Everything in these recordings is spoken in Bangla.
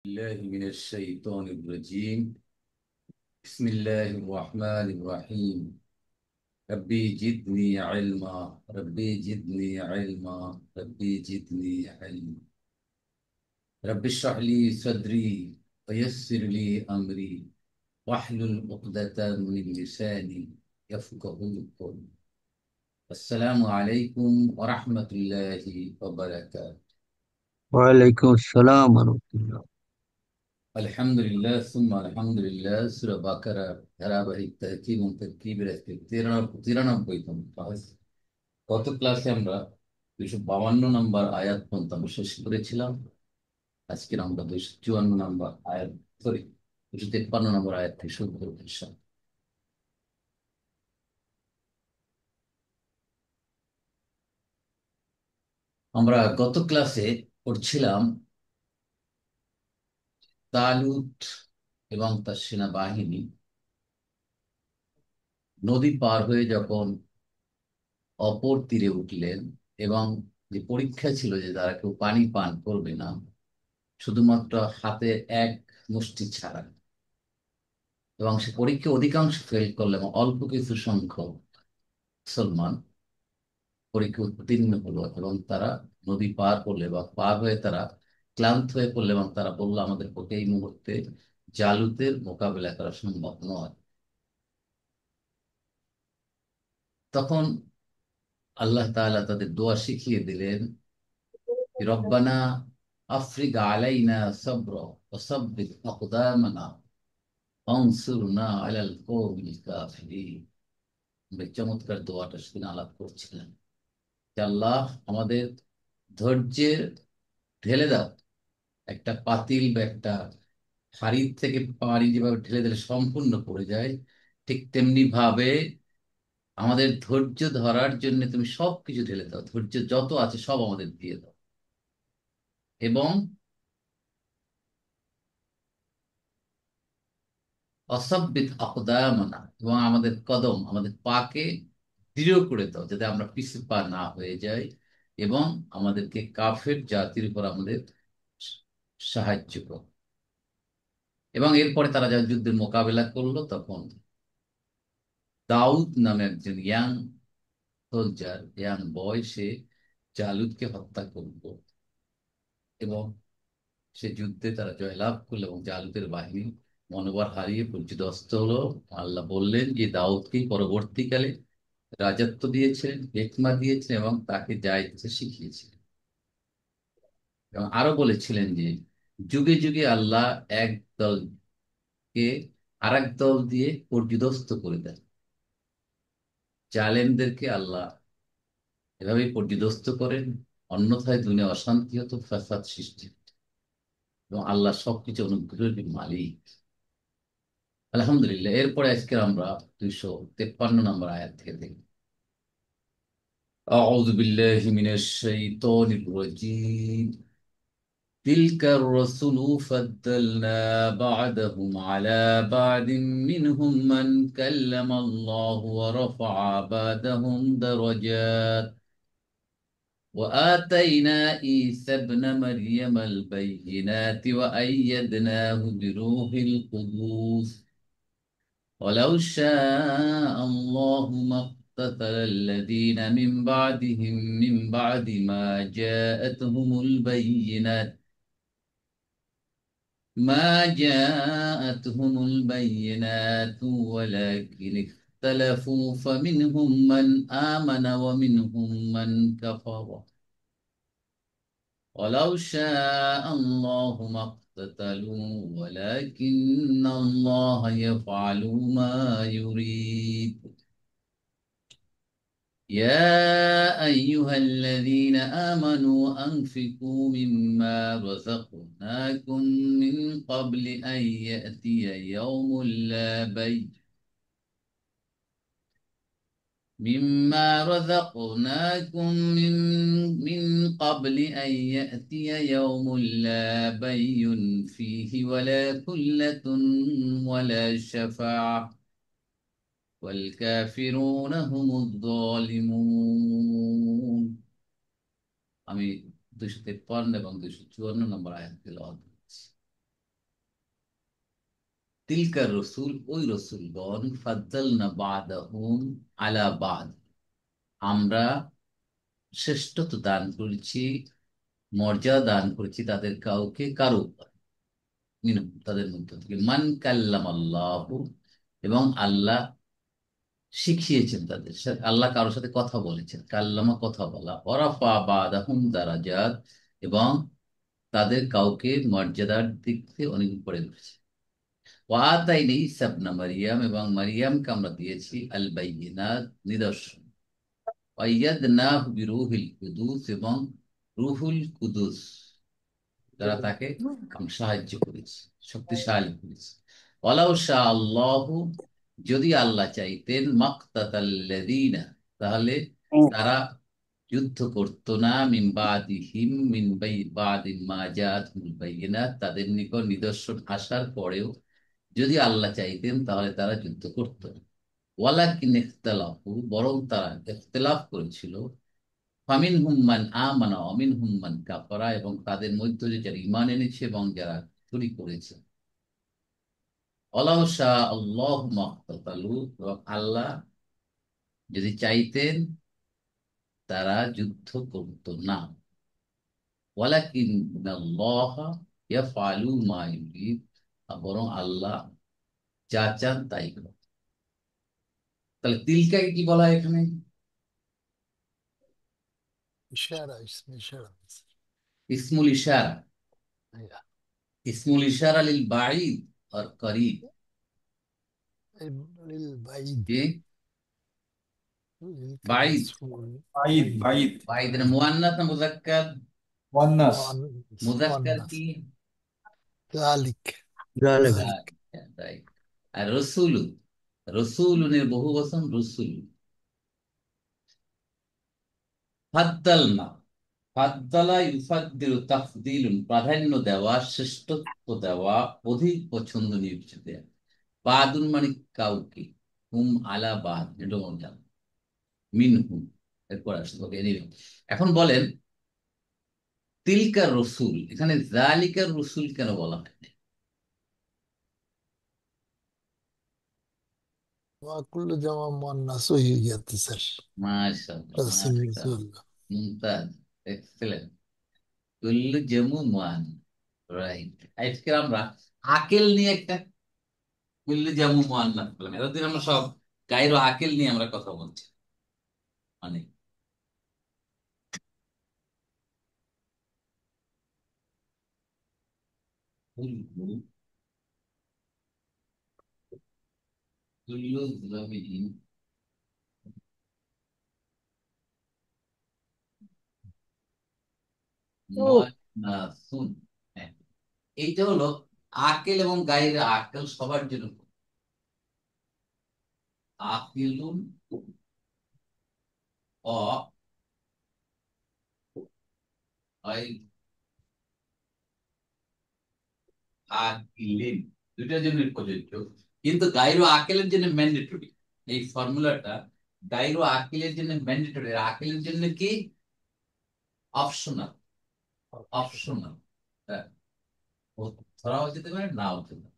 الله من الشيطان الرجيم. بسم الله الرحمن الرحيم. ربي جدني علما، ربي جدني علما، ربي جدني علما. رب اشرح لي صدري ويسر لي أمري واحلل عقدة من لساني يفقهوا قولي. السلام عليكم ورحمة الله وبركاته. ওয়ালাইকুম আসসালাম রহমতুল্লাহ। আলহামদুলিল্লাহ সুম্মা আলহামদুলিল্লাহ। সূরা বাকারা ধারাবাহিক তারকিব এবং তারকিবের আজকে 93তম ক্লাস। গত ক্লাসে আমরা 252 নম্বর আয়াত পর্যন্ত আমরা শেষ করেছিলাম। আজকে আমরা 254 নম্বর আয়াত, সরি, 253 নম্বর আয়াত থেকে শুরু করবো ইনশাআল্লাহ। আমরা গত ক্লাসে পড়ছিলাম তালুত এবং তার সেনাবাহিনী নদী পার হয়ে যখন অপর তীরে উঠলেন, এবং যে পরীক্ষা ছিল যে তারা কেউ পানি পান করবে না, শুধুমাত্র হাতে এক মুষ্টি ছাড়া। এবং সে পরীক্ষা অধিকাংশ ফেল করলে এবং অল্প কিছু সংখ্যক মুসলমান পরীক্ষা উত্তীর্ণ হলো, এবং তারা নদী পার করলে বা পার হয়ে তারা ক্লান্ত হয়ে পড়লে, এবং তারা বললো আমাদের পক্ষে এই মুহূর্তে জালুতের মোকাবেলা করা সম্ভব নয়। তখন আল্লাহ তাআলা তাদের দোয়া শিখিয়ে দিলেন, রব্বানা আফরিগ আলাইনা সাবরা ওয়া সাব্বিত আকদামানা ওয়ানসুরনা আলাল কওমিল কাফিরিন। বেশ চমৎকার দোয়াটা সেদিন আলাপ করছিলেন যে আল্লাহ আমাদের ধৈর্যের ঢেলে দাও। একটা পাতিল বা একটা হাঁড়ির থেকে পানি যেভাবে ঢেলে দিলে সম্পূর্ণ পড়ে যায়, ঠিক তেমনি ভাবে আমাদের ধৈর্য ধরার জন্য তুমি সবকিছু ঢেলে দাও, ধৈর্য যত আছে সব আমাদের দিয়ে দাও। এবং অসাব্বিত আকদামানা, এবং আমাদের কদম, আমাদের পাকে দৃঢ় করে দাও যাতে আমরা পিছু পা না হয়ে যাই, এবং আমাদেরকে কাফের জাতির উপর আমাদের সাহায্য করো। এবং এরপরে তারা যখন যুদ্ধের মোকাবেলা করলো, তখন দাউদ নামে একজন ইয়াং সোলজার, ইয়াং বয়, সে জালুদকে হত্যা করলো, এবং সে যুদ্ধে তারা জয়লাভ করলো এবং জালুদের বাহিনী মনোবল হারিয়ে পর্যুদস্ত হলো। আল্লাহ বললেন যে দাউদকেই পরবর্তীকালে রাজত্ব দিয়েছিলেন, হিকমা দিয়েছিলেন, এবং তাকে যা ইচ্ছে শিখিয়েছিলেন। এবং আরো বলেছিলেন যে যুগে যুগে আল্লাহ এক দলকে আর এক দল দিয়ে পর্যুদস্ত করে দেন। জালেমদেরকে আল্লাহ এভাবেই পর্যুদস্ত করেন, অন্যথায় দুনিয়া অশান্তি হতো, ফাসাদ সৃষ্টি হতো। এবং আল্লাহ সবকিছু অনুগ্রহের মালিক। আলহামদুলিল্লাহ। এরপরে আজকে আমরা 253 নম্বর আয়াত থেকে দেখব। أعوذ بالله من الشيطان الرجيم. تلك الرسل فضلنا بعدهم على بعد منهم من كلم الله ورفع بعدهم درجات وآتينا عيسى ابن مريم البينات وأيدناه بروح القدس ولو شاء الله ما اقتتل الذين من بعدهم من بعد ما جاءتهم البينات ولكن اختلفوا فمنهم من آمن ومنهم من كفر ولو شاء الله ما اقتتلوا ولكن الله يفعل ما يريد. يا أيها الذين آمنوا أنفقوا مما رزقناكم من قبل أن يأتي يوم لا بيع مما رزقناكم من قبل أن يأتي يوم لا بيع فيه ولا خلة ولا شفاعة والكافرون هم الظالمون. আমি 253 এবং 254 নম্বর আয়াত তেলাওয়াত করছি। তিলকার রসুল, ওই রসুলগণ, ফাদ্দালনা বাদাহুম আলা বাদ, আমরা শ্রেষ্ঠত্ব দান করেছি, মর্যাদা দান করেছি তাদের কাউকে কারো উপর। তাদের মধ্য থেকে মান কাল্লাম আল্লাহ, এবং আল্লাহ শিখিয়েছেন তাদের সাথে, আল্লাহ কারোর সাথে কথা বলেছেন, কাল্লামা কথা বলা, ওরাফা বাদাহুম দারাজাত, এবং তাদের কাউকে মর্যাদার দিক থেকে অনেক উপরে উঠেছে। ওয়াতাইনি ঈসা ইবনে মারিয়াম, এবং মারিয়ামকে আমরা দিয়েছি আল বাইয়িনাত, নিদর্শন। ওয়াইয়াদনাহু বিরূহিল কুদুস, এবং রুহুল কুদুস দ্বারা তাকে আমি সাহায্য করেছি, শক্তিশালী করেছি। ওয়ালাউ শা আল্লাহু, যদি আল্লাহ চাইতেন, মাকতাতাল্লাযীনা, তাহলে তারা যুদ্ধ করতো না, মিন বাদিহিম মিন বাদি মা জাআতহুল বাইয়িনাত, তাদের নিকট নিদর্শন আসার পরেও যদি আল্লাহ চাইতেন তাহলে তারা যুদ্ধ করত না। ওয়ালাকিন ইখতালাফু, বরং তারা ইখতিলাফ করেছিল। ফামিন হুম্মান আমানা অমিন হুম্মান কাফারা, এবং তাদের মধ্য যে যারা ঈমান এনেছে এবং যারা চুরি করেছে। ওয়ালাউ শা আল্লাহু মাকতাতালু, এবং আল্লাহ যদি চাইতেন তারা যুদ্ধ করত না। ওয়ালাকিন্নাল্লাহা ইয়াফআলু মা ইউরিদ, বরং আল্লাহ যা চান তাই করেন। তাহলে তিলকাকে কি বলা হয় এখানে? إشارة اسم إشارة بس. ইসমুল ইশারা। أيوة. ইসমুল ইশারা লিল বাঈদ আর করিব। للبعيد. কি للكلمة বাঈদ? اسمه بعيد بعيد. بعيد বাঈদ না بعيد. মুয়ান্নাস না মুযাক্কার? والناس. مؤنث মুযাক্কার مؤنث. কি? ذلك. ذلك. ذلك. রাইট। আর রসুলু, রসুলুনের বহু বচন রসুল। ফাদ্দালনা, ফাদ্দালা ইউফাদ্দিলু তাফদিলুন, প্রাধান্য দেওয়া, শ্রেষ্ঠত্ব দেওয়া, অধিক পছন্দনীয় কিছু দেওয়া। বাদুন মানে কাউকে, হুম আলা বাদ, এটা মনে জানো, মিন হুম, এরপর আসতে হবে। Anyway, এখন বলেন তিলকার রসুল, এখানে জালিকার রসুল কেন বলা হয়? وكل جمع مؤنث وهي تسر. মাশাআল্লাহ, رسول মাশাআল্লাহ, رسول. মুমতাজ, এক্সেলেন্ট। কুল্লু জামু মুয়ান, রাইট। আজকে আমরা আকেল নিয়ে একটা কুল্লু জামু মুয়ান্নাস বললাম, এতদিন আমরা সব গায়রো আকেল নিয়ে আমরা কথা বলছি। মানে কুল্লু, কুল্লু জামিন মুয়ান্নাসুন। হ্যাঁ, এইটা হলো আকেল এবং গায়রে আকেল সবার জন্য। আকিলুন অ আই- আকিলিন, দুইটার জন্য প্রযোজ্য, কিন্তু গায়রো আকেলের জন্য ম্যান্ডেটরি। এই ফর্মুলাটা গায়রো আকিলের জন্য ম্যান্ডেটরি, আকিলের জন্য কি অপশনাল। অপশনাল, হ্যাঁ, ও ধরাও যেতে পারে, নাও যেতে পারে।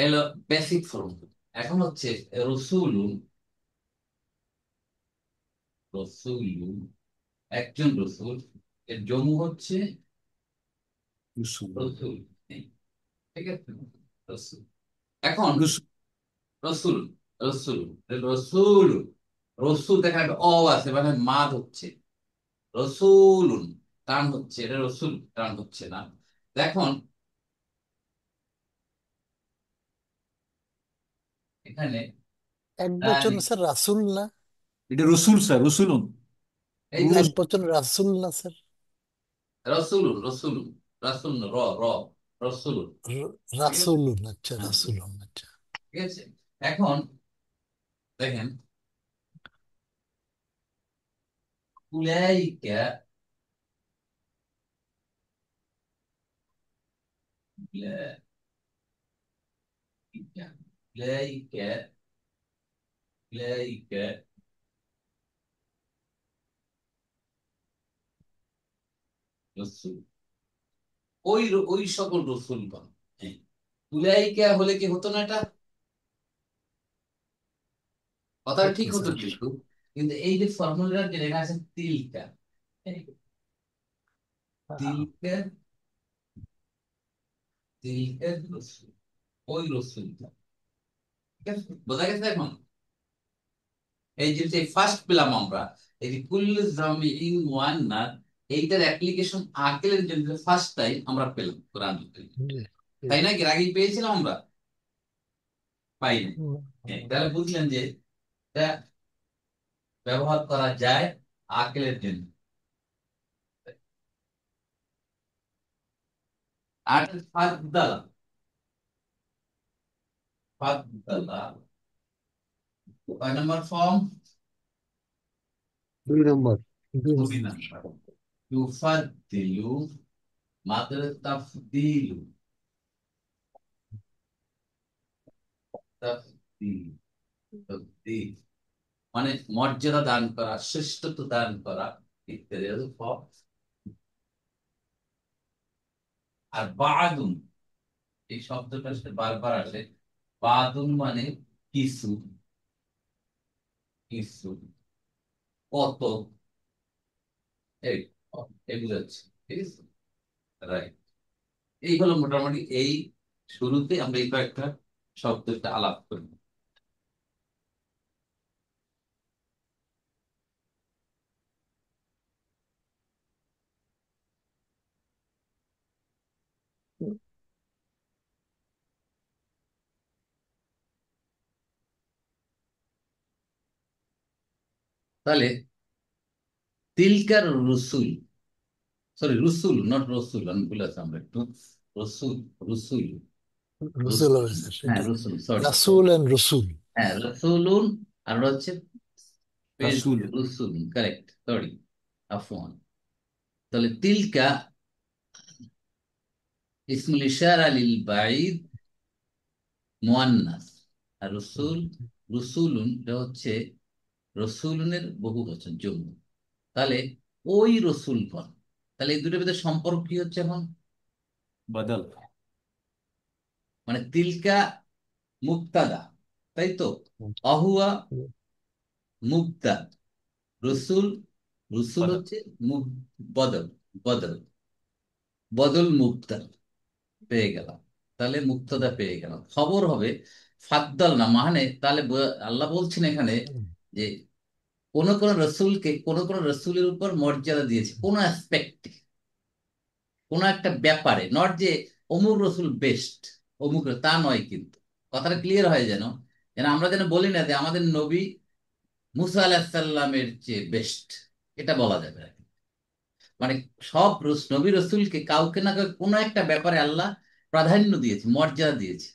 এলো বেসিক ফর্মুলা। এখন হচ্ছে রসুলুন, রসুলুন একজন রসুল, এর জমু হচ্ছে رسول রসুল। ঠিক আছে, রসুল। এখন رسول রসুল, রসুল, রসুল, রসুল দেখা একটা অ আছে, মানে মাদ হচ্ছে রসুলুন, টান হচ্ছে, এটা রসুল টান হচ্ছে না। দেখুন এখানে এক বচন তারিখ, স্যার রাসূল না? এটা রসুল স্যার, রসুলুন। এই যে এক বচন রাসূল না স্যার? রসুলুন, রসুলুন, রসুল না, র র, রসুলুন। ঠিক আছে, রাসূলুন, আচ্ছা হ্যাঁ, রাসূলুন, আচ্ছা। ঠিক আছে। এখন দেখেন উলাইকা, উলাইকা, উলাইকা, উলাইকা রসুল, ওই ওই সকল রসুলগণ। হ্যাঁ, উলাইকা হলে কি হতো না? এটা কথাটা ঠিক সত্যি হতো, স্যার। কিন্তু কিন্তু এই যে ফর্মুলার যে লেখা আছে তিলকা, এই হ্যাঁ, তিলকা, তিলকা রসুল, ওই রসুলটা। ঠিক আছে, বোঝা গেছে এখন? এই যে ফার্স্ট পেলাম আমরা, এই যে কুল্লু জামিইন মুআন্নাস, এইটার অ্যাপ্লিকেশন আকেলের জন্য ফার্স্ট টাইম আমরা পেলাম কোরআন কারীমে। জি, জি। তাই না? কি আগেই পেয়েছিলাম আমরা? পাইনি। হুম, হ্যাঁ, তাহলে বুঝলেন যে এটা ব্যবহার করা যায় আকেলের জন্য। আর ফাদ্দালা, ফাদ্দালা কয় নম্বর ফর্ম? 2 নম্বর। 2 নাম্বার। ইউফাদ্দিলু, মাত্র তাফদিলু, তাফদিল, তাফদিল মানে মর্যাদা দান করা, শ্রেষ্ঠত্ব দান করা ইত্যাদি হলো ফর্ম। আর বাদুন, এই শব্দটার সাথে বারবার আসে। বাদুন মানে কিছু, কিছু, কত, এই এগুলো হচ্ছে, ঠিক আছে, রাইট। এই হলো মোটামুটি এই শুরুতে আমরা এই কয়েকটা শব্দটা আলাপ করি। তাহলে তিলকার রসুল, সরি রসুল নট রসুল, আমি ভুলে আছি, আমরা একটু রসুল, রসুল, রসুল রসুল, হয়েছে হ্যাঁ সেটা। রসুল, সরি সরি, রাসূল এন্ড রসুল। হ্যাঁ রসুলুন, আর ওটা হচ্ছে রাসূল। রসুল, কারেক্ট, সরি, আফওয়ান। তাহলে তিলকা ইসমুল ইশারা লিল বাঈদ মুআন্নাস, আর রসুল, রসুলুন এটা হচ্ছে রসুলুনের বহু বচন, জম্মু। তাহলে ওই রসুলগণ, তাহলে এই দুটোর ভিতরে সম্পর্ক কি হচ্ছে এখন? বদল। মানে তিলকা মুক্তাদা, তাই তো, অহুয়া মুক্তা, রসুল, রসুল বদল। হচ্ছে বদল, বদল, বদল মুক্তা পেয়ে গেলাম। তাহলে মুক্তদা পেয়ে গেলাম, খবর হবে ফাদ্দাল না, মানে তাহলে আল্লাহ বলছেন এখানে যে কোন কোন রসুলকে, কোন কোন রসুলের উপর মর্যাদা দিয়েছে কোন অ্যাসপেক্টে, কোন একটা ব্যাপারে, নট যে অমুক রসুল বেস্ট, অমুক তা নয়, কিন্তু কথাটা ক্লিয়ার হয় যেন, যেন আমরা যেন বলি না যে আমাদের নবী মুসা আলাহিসাল্লামের চেয়ে বেস্ট, এটা বলা যাবে না। মানে সব নবী রসুলকে কাউকে না কাউকে কোনো একটা ব্যাপারে আল্লাহ প্রাধান্য দিয়েছে, মর্যাদা দিয়েছে।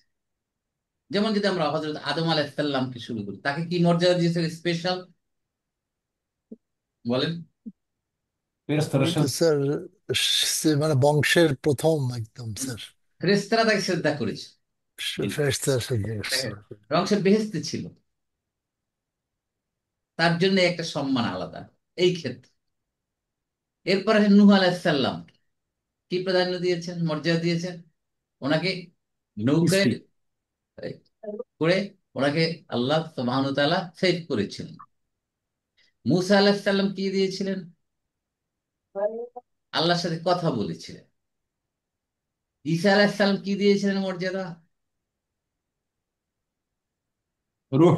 যেমন যদি আমরা হযরত আদম আলাইহিসসালামকে শুরু করি, তাকে কি মর্যাদা দিয়েছে স্পেশাল, বলেন? ফেরেশতারা উনি তো স্যার মানে বংশের প্রথম একদম স্যার। ফেরেশতারা তাকে শ্রদ্ধা করেছে, কিন্তু ফেরেশতার সাথে দেখেন, স্যার। এবং সে বেহেশতে ছিল, তার জন্য একটা সম্মান আলাদা এই ক্ষেত্রে। এরপরে নূহ আলাইহিসসালাম কি প্রাধান্য দিয়েছেন, মর্যাদা দিয়েছেন? ওনাকে নৌকায় স্ত্রী। করে ওনাকে আল্লাহ সুবহানাহু ওয়া তাআলা সেভ করেছিলেন। মুসা আলাইহিসসালাম কি দিয়েছিলেন? আল্লাহর সাথে কথা বলেছিলেন। ঈসা আলাইহিসসালাম কি দিয়েছিলেন মর্যাদা? রূহ।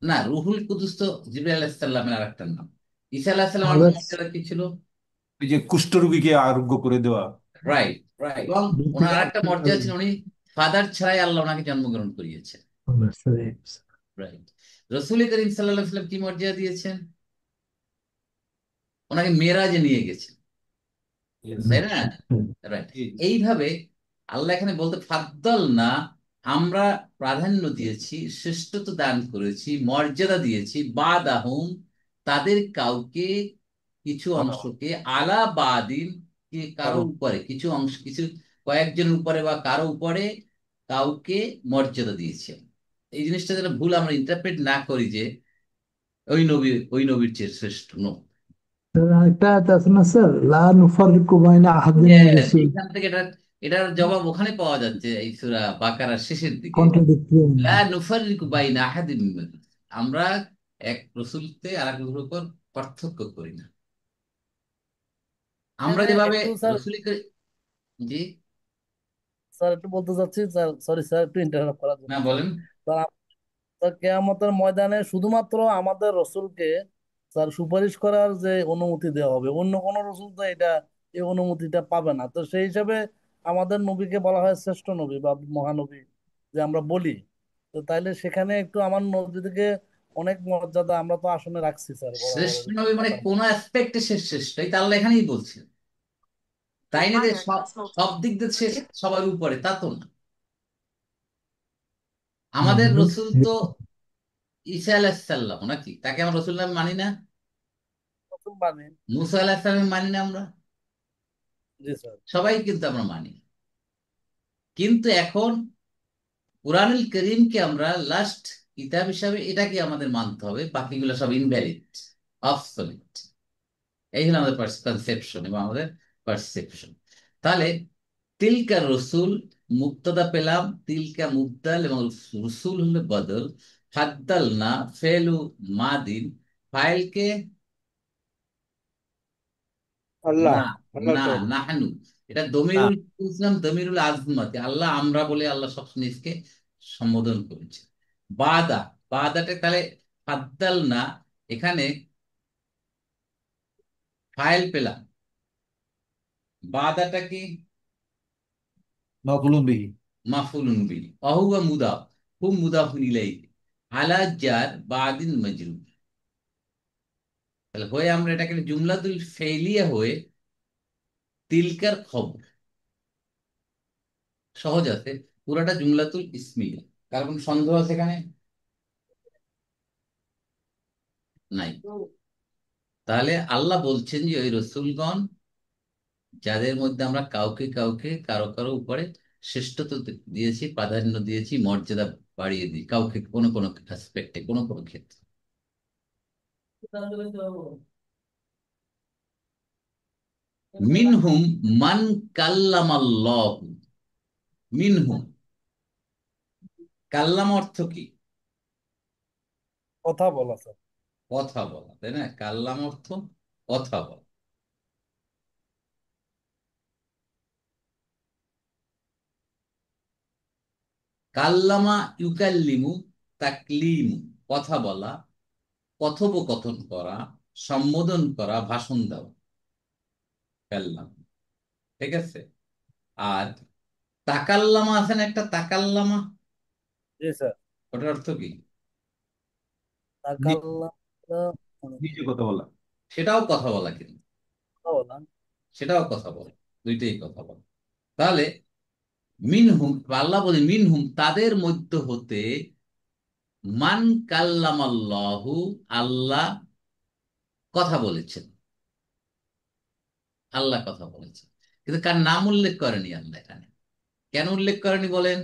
না, রুহুল কুদুস তো জিবরাইল আলাইহিস সালামের আরেকটা নাম। ঈসা আলাইহিস সালামের আবার মর্যাদা কি ছিল? এই যে কুষ্ঠরোগীকে আরোগ্য করে দেওয়া। Right, right. এবং ওনার একটা মর্যাদা ছিল, উনি ফাদার ছাড়াই আল্লাহ ওনাকে জন্মগ্রহণ করিয়েছেন। রাইট। রসূল করিম সাল্লাল্লাহু আলাইহি ওয়াসাল্লাম কি মর্যাদা দিয়েছেন? ওনাকে মেরাজে নিয়ে গেছেন, Yes. তাই না? রাইট। জি, জি। এইভাবে আল্লাহ এখানে বলতে ফাদ্দল না, আমরা প্রাধান্য দিয়েছি, শ্রেষ্ঠত্ব দান করেছি, মর্যাদা দিয়েছি, বাদাহুম তাদের কাউকে, কিছু বাদাম। অংশকে, আলা বাদিন কি কারো কারণ উপরে, কিছু অংশ, কিছু কয়েকজনের উপরে বা কারো উপরে কাউকে মর্যাদা দিয়েছে। এই জিনিসটা যেন ভুল আমরা ইন্টারপ্রেট না করি যে ওই নবীর চেয়ে শ্রেষ্ঠ, নো। একটা আয়াত আছে না স্যার, লা নুফাররিকু বাইনা আহাদিন মির রাসূল। এখান থেকে এটা এটার জবাব ওখানে পাওয়া যাচ্ছে এই সূরা বাকারার শেষের দিকে, কন্ট্রাডিক্টরি। লা নুফাররিকু বাইনা আহাদিন মিনার রুসুল। আমরা এক রসুলকে আর এক রসুলের উপর পার্থক্য করি না। আমরা এখানে যেভাবে একটু স্যার, রসুলকে, জি, স্যার একটু বলতে চাচ্ছি স্যার, সরি স্যার একটু ইন্টারাপ্ট করার না জন্য স্যার। বলেন। স্যার, স্যার কেয়ামতের ময়দানে শুধুমাত্র আমাদের রসুলকে স্যার সুপারিশ করার যে অনুমতি দেওয়া হবে, অন্য কোনো রসুল তো এটা এই অনুমতিটা পাবে না। তো সেই হিসাবে আমাদের নবীকে বলা হয় শ্রেষ্ঠ নবী বা মহানবী যে আমরা বলি। তো তাইলে সেখানে একটু আমার নবীকে অনেক মর্যাদা আমরা তো আসনে রাখছি স্যার শ্রেষ্ঠ বরাবরের নবী মানে কথার কোন মধ্যে। অ্যাসপেক্টে সে শ্রেষ্ঠ, এটা আল্লাহ এখানেই বলছেন। তাই না যে সব সব দিক দিয়ে সে সবার উপরে, তা তো না। আমাদের রসুল তো ঈসা আলাইসাল্লাম নাকি, তাকে আমরা রসুল নামে মানি না? রসুল মানে, মুসা আলাহিসাল্লাম মানি না আমরা? জি স্যার। সবাই কিন্তু আমরা মানি। কিন্তু এখন কুরআনুল করিমকে আমরা লাস্ট কিতাব হিসাবে এটাকে আমাদের মানতে হবে, বাকিগুলো সব ইনভ্যালিড, অবসলিট। এই হলো আমাদের কনসেপশন এবং আমাদের পারসেপশন। তাহলে তিলকা রসুল, মুক্তদা পেলাম, তিলকা মুবদাল এবং রসুল হলো বদল। ফাদ্দাল না, ফেলু মাদিন, ফাইলকে আল্লাহ, না, আল্লাহ না, তো। নাহানু, এটা না, দমিরুল ইসলাম, দমিরুল আজমতি, আল্লাহ আমরা বলে আল্লাহ সব নিজকে সম্বোধন করেছে। বাদা, বাদাটা তাহলে ফাদ্দাল না, এখানে ফাইল পেলাম। বাদাটা কি? মাফুলুন বিহি। মাফুলুন বিহি, অহুয়া মুদাফ, হুম মুদাফুন ইলাইহি, আলা জার বাদিন মাজরুর। তাহলে হয়ে আমরা এটাকে জুমলাতুল ফেলিয়া হয়ে তিলকার খবর, সহজ আছে। পুরাটা জুমলাতুল ইসমিয়া, কার কোনো সন্দেহ আছে এখানে? নাই। তাহলে আল্লাহ বলছেন যে ওই রসুলগণ, যাদের মধ্যে আমরা কাউকে কাউকে কারো কারো উপরে শ্রেষ্ঠত্ব দিয়েছি, প্রাধান্য দিয়েছি, মর্যাদা বাড়িয়ে দিই কাউকে কোনো কোনো অ্যাসপেক্টে, কোনো কোনো ক্ষেত্রে। মিনহুম মান কাল্লামাল্লাহু, মিনহুম, কাল্লাম অর্থ কি? কথা বলা স্যার। কথা বলা, তাই না? কাল্লাম অর্থ কথা বলা। কাল্লামা ইউকাল্লিমু, তাকলিমু, কথা বলা, কথোপকথন করা, সম্বোধন করা, ভাষণ দেওয়া, কাল্লাম। ঠিক আছে। আর তাকাল্লামা আছে না একটা, তাকাল্লামা, জি স্যার। ওটার অর্থ কি? নি- তাকাল্লাম, নিজে কথা বলা। সেটাও কথা বলা কিন্তু, কথা বলা। সেটাও কথা বলা, দুইটাই কথা বলা। তাহলে মিনহুম, আল্লাহ বলে মিনহুম তাদের মধ্য হতে, মান কাল্লামাল্লাহু, আল্লাহ কথা বলেছেন, আল্লাহ কথা বলেছেন। কিন্তু কার নাম উল্লেখ করেনি আল্লাহ এখানে। কেন উল্লেখ করেনি বলেন?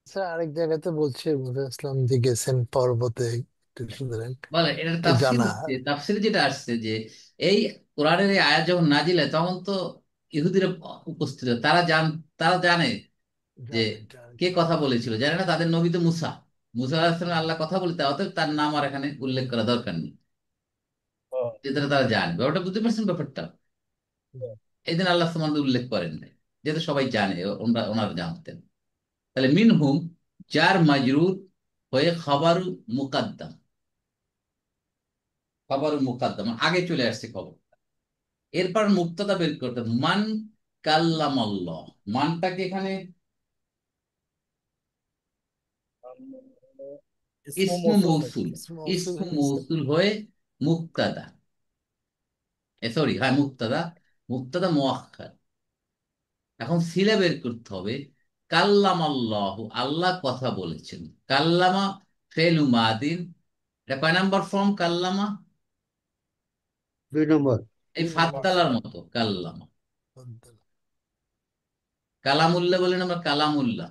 স্যার আরেক জায়গাতে বলছে মুসা ইসলাম যে গেছেন পর্বতে, একটু শুনলেন, বলে এটা একটু তাফসীর জানা। হচ্ছে, তাফসীরে যেটা আসছে যে এই কোরআনের এই আয়াত যখন নাজিল হয় তখন তো ইহুদিরা উপস্থিত, তারা জানে যে জানা এটা আর কে কি। কথা বলেছিল, জানে না? তাদের নবী তো মুসা, মুসা আলাইহিস সালাম আল্লাহ কথা বলতে, অতএব তার নাম আর এখানে উল্লেখ করা দরকার নেই। ও, যেটা তারা জানে, ব্যাপারটা বুঝতে পারছেন ব্যাপারটা? হুম, এই দিন আল্লাহ সুবহানাহু উল্লেখ করেন নাই, যেহেতু সবাই জানে, ওনারা জানতেন। তাহলে মিনহুম, যার মাজরুর হয়ে খাবারু মুকাদ্দাম, খাবারু মুকাদ্দাম আগে চলে আসছে খবর। এরপর মুক্তদা বের করতে, মান কাল্লাম আল্লাহ, মানটাকে এখানে ইসমু ইসমু মৌসুল নাকি? মৌসুল, ইসমু মৌসুল ইসমু হয়ে গেছে। মৌসুল হয়ে মুক্তাদা, সরি হ্যাঁ মুক্তাদা, মুক্তাদা মুআক্খার। এখন সিলা বের করতে হবে। কাল্লাম আল্লাহ, আল্লাহ কথা বলেছেন। কাল্লামা ফেলু মাদিন, এটা কয় নাম্বার ফর্ম কাল্লামা? 2 নম্বর। এই 2 নম্বর ফাদ্দালার স্যার। মতো কাল্লামা। কালামুল্লাহ বলেন আমরা, কালামুল্লাহ,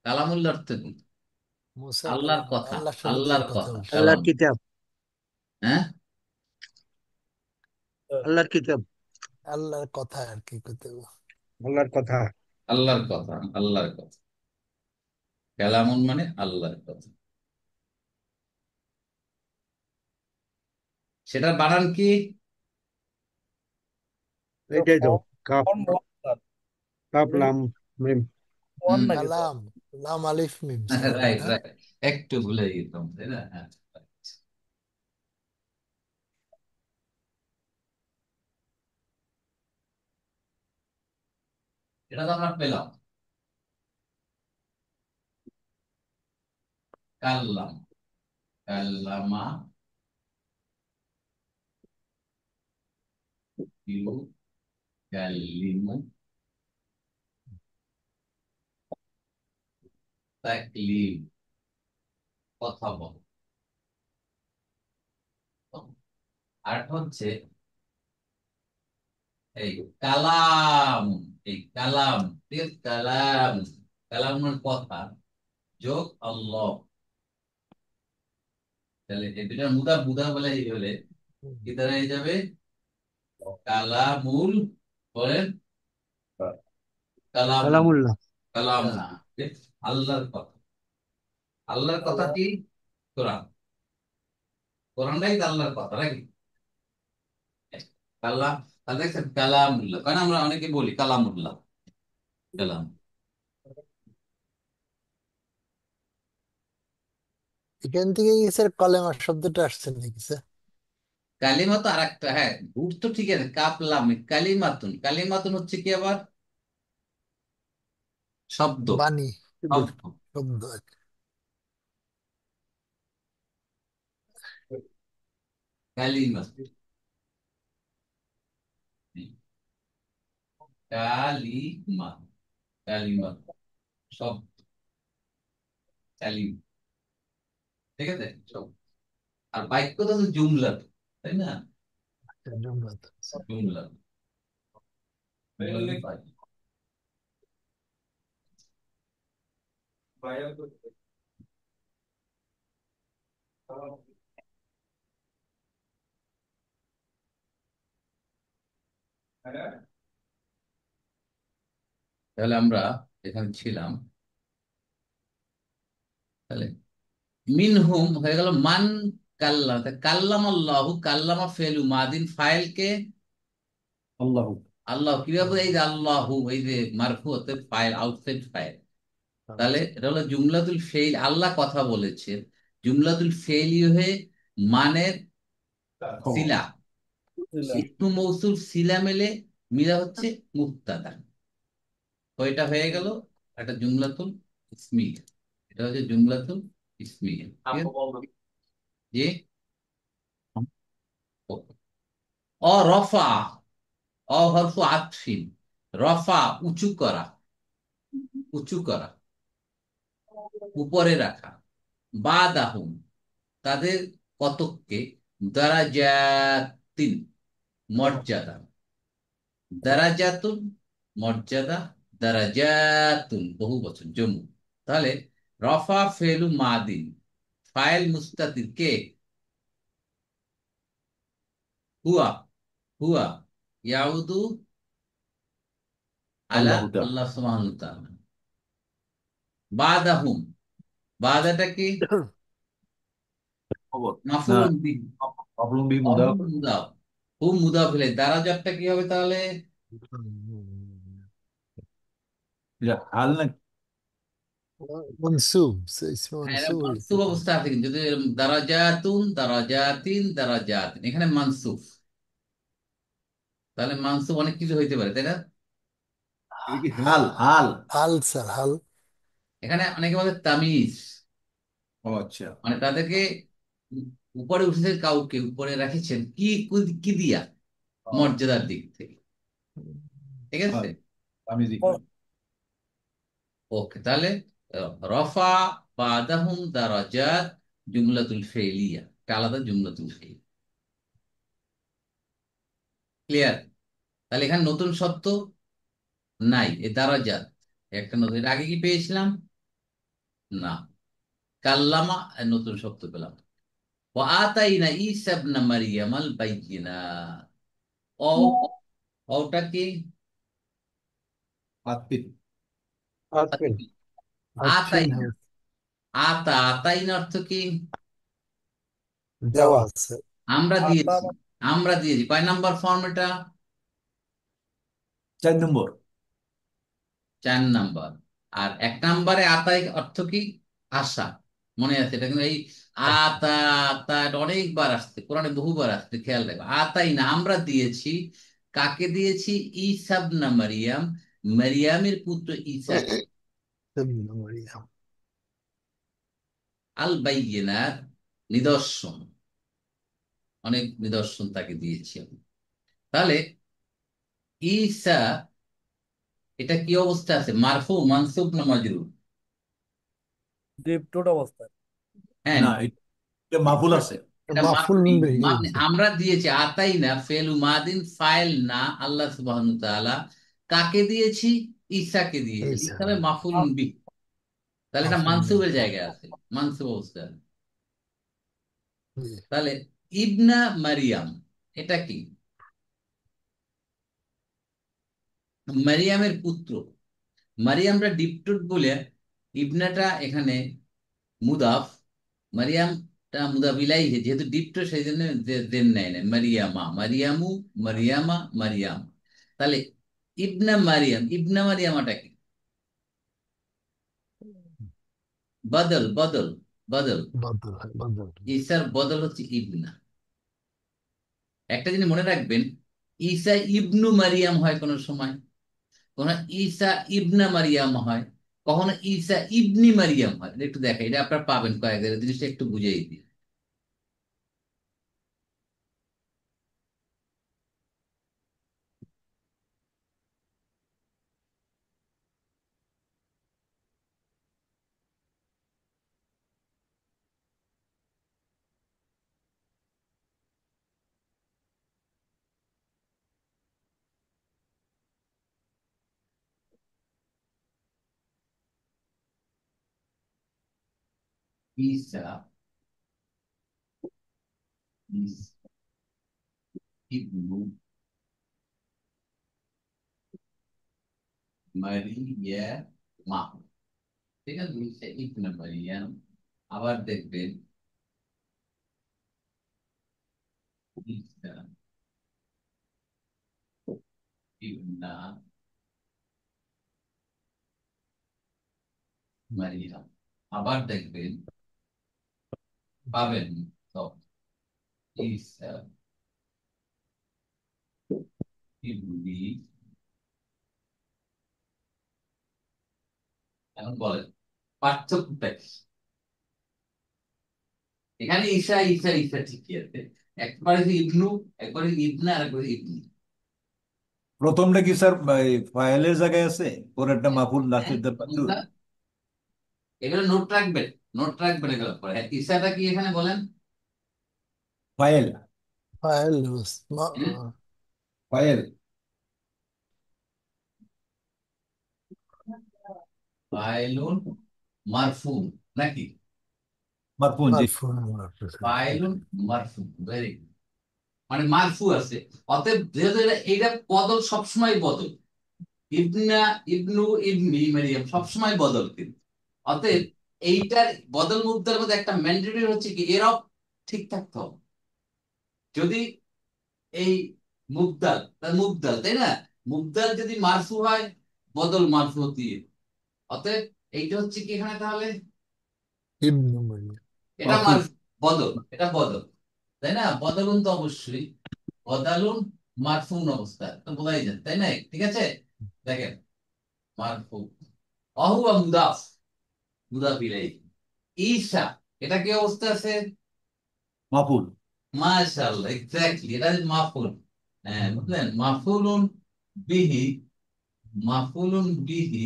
কালামুল্লাহ অর্থ কি? মুসা আল্লাহর কথা, আল্লাহর সাথে যে আল্লাহর কথা কথা, বলছে। কালাম। আল্লাহর কিতাব। হ্যাঁ, আল্লাহর কিতাব। আল্লাহর কথা আর কি করতে হবে। আল্লাহর কথা। আল্লাহর কথা, আল্লাহর কথা। কালামুন মানে আল্লাহর কথা। সেটার বানান কি? এইটাই তো। কাফ। কাফ লাম মিম। ফোন হুম, নাকি স্যার? কালাম, লাম আলিফ মিম স্যার, তাই রাইট না? রাইট। একটু ভুলে গেলাম, তাই না? হ্যাঁ, right. এটা তো আমরা পেলাম। কাল্লাম, কাল্লামা, ইউ, কাল্লিমু, তাকলিম, কথা বল। আর হচ্ছে এই কালাম, এই কালাম, ঠিক আছে? কালাম, কালাম মানে কথা, যোগ আল্লাহ। তাহলে এই দুটার মুদা মুদা বলে এই হলে হুম। কি দাঁড়ায় যাবে? কালামুল, বলেন, কালামুল, কালামুল্লাহ। কালামুল, ঠিক আছে? আল্লাহর কথা। আল্লাহর কথা আল্লাহ কি? কোরআন। কোরআনটাই তো আল্লাহর কথা নাকি? কালাম, তাহলে দেখছেন কালামুল্লাহ, কারণ আমরা অনেকে বলি কালামুল্লাহ, কালাম। এখান থেকে কি স্যার কলেমা শব্দটা আসছে নাকি স্যার? কালিমা তো আর একটা, হ্যাঁ, রুট তো ঠিক আছে, কাপলাম, কালিমাতুন, কালিমাতুন হচ্ছে কি আবার? শব্দ, বাণী, শব্দ। শব্দ আর কি। কালিমা, কালিমা, কালিমা, শব্দ, কালিম, ঠিক আছে, শব্দ। আর বাক্য তো হচ্ছে জুমলা, তাই না? জুমলা তো, স্যার। জুমলা, তাহলে আমরা এখানে ছিলাম। তাহলে মিনহুম হয়ে গেল মান, কাল্লাম, কাল্লাম আল্লাহ, কাল্লামা ফেলু মাদিন, ফাইলকে আল্লাহ। আল্লাহ, কিভাবে? এই যে আল্লাহু, এই যে মারফু হতে ফাইল, আউটসাইড ফাইল। তাহলে এটা হলো জুমলাতুল ফেইল, আল্লাহ কথা বলেছেন। জুমলাতুল ফেইল হয়ে মানের সিলা, ইসমু মৌসুল সিলা মেলে, মিলা হচ্ছে মুক্তাদা। কয়টা হয়ে গেল? একটা জুমলাতুল ইসমিয়া, এটা হচ্ছে জুমলাতুল ইসমিয়া, ঠিক আছে? জি। অ রফা, অ হরফু আতফিন, রফা উঁচু করা, উঁচু করা, উপরে রাখা, বাদাহুম তাদের কতককে, দারাজাতিন মর্যাদা, দারাজাতুন মর্যাদা, দারাজাতুন বহু বচন জমু। তাহলে রফা ফেলু মাদিন, ফাইল মুস্তাতির কে? হুয়া, হুয়া ইয়াউদু আলা আল্লাহ তাআলা। আল্লাহ সুবহানাহু ওয়া তাআলা। বাদাহুম, বাদাটা কি? খবর। না, মাফউলুন বিহি, অবলম্বী মুদা। অহুম মুদাফ, হুম মুদাফ ইলাইহি, দারাজাতটা কি হবে তাহলে? হাল না। মনসুব, ইসমে হ্যাঁ, এটা মনসুব হইলে মানসুব কি? অবস্থা আছে, কিন্তু যদি দারাজাতুন, দারাজাতিন, দারাজাতিন, এখানে মানসুব। তাহলে মানসুব অনেক কিছু হইতে পারে, তাই না? এটা কি হাল? হাল। হাল স্যার, হাল। এখানে অনেকে বলে তামিজ, ও আচ্ছা। মানে তাদেরকে উপরে উঠেছে, কাউকে উপরে রেখেছেন কি, কি দিয়া? মর্যাদার দিক থেকে, ঠিক আছে? হাল আমি জি। ওকে, তাহলে রফা বাদাহুম দারাজাত, জুমলাতুল ফেইলিয়া, এটা আলাদা জুমলাতুল ফেইল। ক্লিয়ার? তাহলে এখানে নতুন শব্দ নাই, এ দারাজাত একটা নতুন, এর আগে কি পেয়েছিলাম? না। কাল্লামা, নতুন শব্দ পেলাম। ও আতাইনা ঈসা ইবনা মারইয়ামাল বাইয়িনাত। ও, ওটা কি? আত্মিক। আসবেন। আর্টফিন আতাইনা, হাউস আতাইনা অর্থ কি? দেওয়া দেওয়া। আছে। আমরা আতা দিয়েছি, আমরা দিয়েছি। কয় নাম্বার ফর্ম এটা? 4 নম্বর। 4 নাম্বার। আর 1 নাম্বারে আতাই অর্থ কি? আশা। মনে আছে এটা? কিন্তু এই আতা, আতা এটা অনেকবার আসছে কোরআনে, বহুবার আসছে, খেয়াল রাখবে। আতাই না, আমরা দিয়েছি। কাকে দিয়েছি? ঈসা ইবনে মারিয়াম, মারিয়ামের পুত্র ঈসাকে। ইবনে মারিয়াম। আল বাইয়িনাত, নিদর্শন, অনেক নিদর্শন তাকে দিয়েছি আমি। তাহলে ঈসা, এটা কি অবস্থা আছে? মারফু, মানসুব না মাজরুর? ডিপটোট অবস্থায়। হ্যাঁ, না, এটা মাফুল আছে। এটা মাফুল মাফুল। বিহি। মানে আমরা দিয়েছি, আতাই না ফেল মাদিন ফাইল না, আল্লাহ সুবহানাহু ওয়া তাআলা কাকে দিয়েছি? ঈসাকে দিয়েছি। ঈসা ঈসা মাফুল বি, তাহলে এটা মাফুল বিহি। মানসুবের জায়গায় আছে, মানসুব অবস্থা। জি। তাহলে ইবনা মারিয়াম, এটা কি? মারিয়ামের পুত্র। মারিয়ামটা ডিপটুট বলে, ইবনাটা এখানে মুদাফ, মারিয়ামটা মুদাফ ইলাইহি, যেহেতু ডিপটো সেই জন্য দেন নেয় না। মারিয়ামা, মারিয়ামু, মারিয়ামা, মারিয়াম। তাহলে ইবনা মারিয়াম, ইবনা মারিয়ামাটা কি? বদল, বদল, বদল। বদল, বদল। ঈসার বদল হচ্ছে ইবনা। একটা জিনিস মনে রাখবেন, ঈসা ইবনু মারিয়াম হয় কোন সময়, কোন ঈসা ইবনা মারিয়াম হয়, কখনো ঈসা ইবনি মারিয়াম হয়। এটা একটু দেখা, এটা আপনারা পাবেন কয়েক জায়গায়, জিনিসটা একটু বুঝিয়ে দিই। ঈসা, ঈসা ইবনু মারিয়ামা, ঠিক আছে? ঈসা ইবনে মারিয়াম। আবার দেখবেন ঈসা ইবনা মারিয়াম। আবার দেখবেন, পাবেন সব, ঈসা ইবনি। এখন বলেন পার্থক্যটা কি? এখানে ঈসা, ঈসা, ঈসা ঠিকই আছে। একবারে যে ইবনু, একবারে ইবনা, আর একবারে ইবনি। প্রথমটা কি স্যার ফাইলের জায়গায় আছে, পরেরটা মাফুল, হ্যাঁ, লাস্টেরটা মাজরুর? কোনটা? এগুলো নোট রাখবেন, নোট রাখবেন এগুলো পরে। হ্যাঁ, ঈসাটা কি এখানে বলেন? ফাইল, ফাইল হ্যাঁ? ফাইল। ফাইলুন মারফু নাকি? মারফু, জি। মারফু, মারফু। ফাইলুন মারফু, ভেরি গুড। মানে মারফু আছে। অতএব যেহেতু এটা বদল সবসময় বদল, ইবনা, ইবনু, ইবনি মারিয়াম সবসময় বদল কিন্তু। অতএব এইটার বদল মুদ্রার মধ্যে একটা ম্যান্ডেটরি হচ্ছে কি, এরব ঠিক থাকতে হবে। যদি এই মুবদাল, মুবদাল তাই না, মুবদাল যদি মারফু হয়, বদল মারফু দিয়ে। অতএব এইটা হচ্ছে কি এখানে তাহলে? ইবনু মারিয়াম। এটা মাফুল। মারফু, বদল, এটা বদল, তাই না? বদলুন তো অবশ্যই, বদালুন মারফুন অবস্থা তো বোঝাই যায়, তাই না? ঠিক আছে, দেখেন মারফু, অহুয়া মুদাফ, মুদাফ ইলাইহি। ঈসা, এটা কি অবস্থা আছে? মাফুল। মাশাআল্লাহ, এক্স্যাক্টলি, এটা মাফুল। হ্যাঁ, বুঝলেন? মাফুলুন বিহি, মাফুলুন বিহি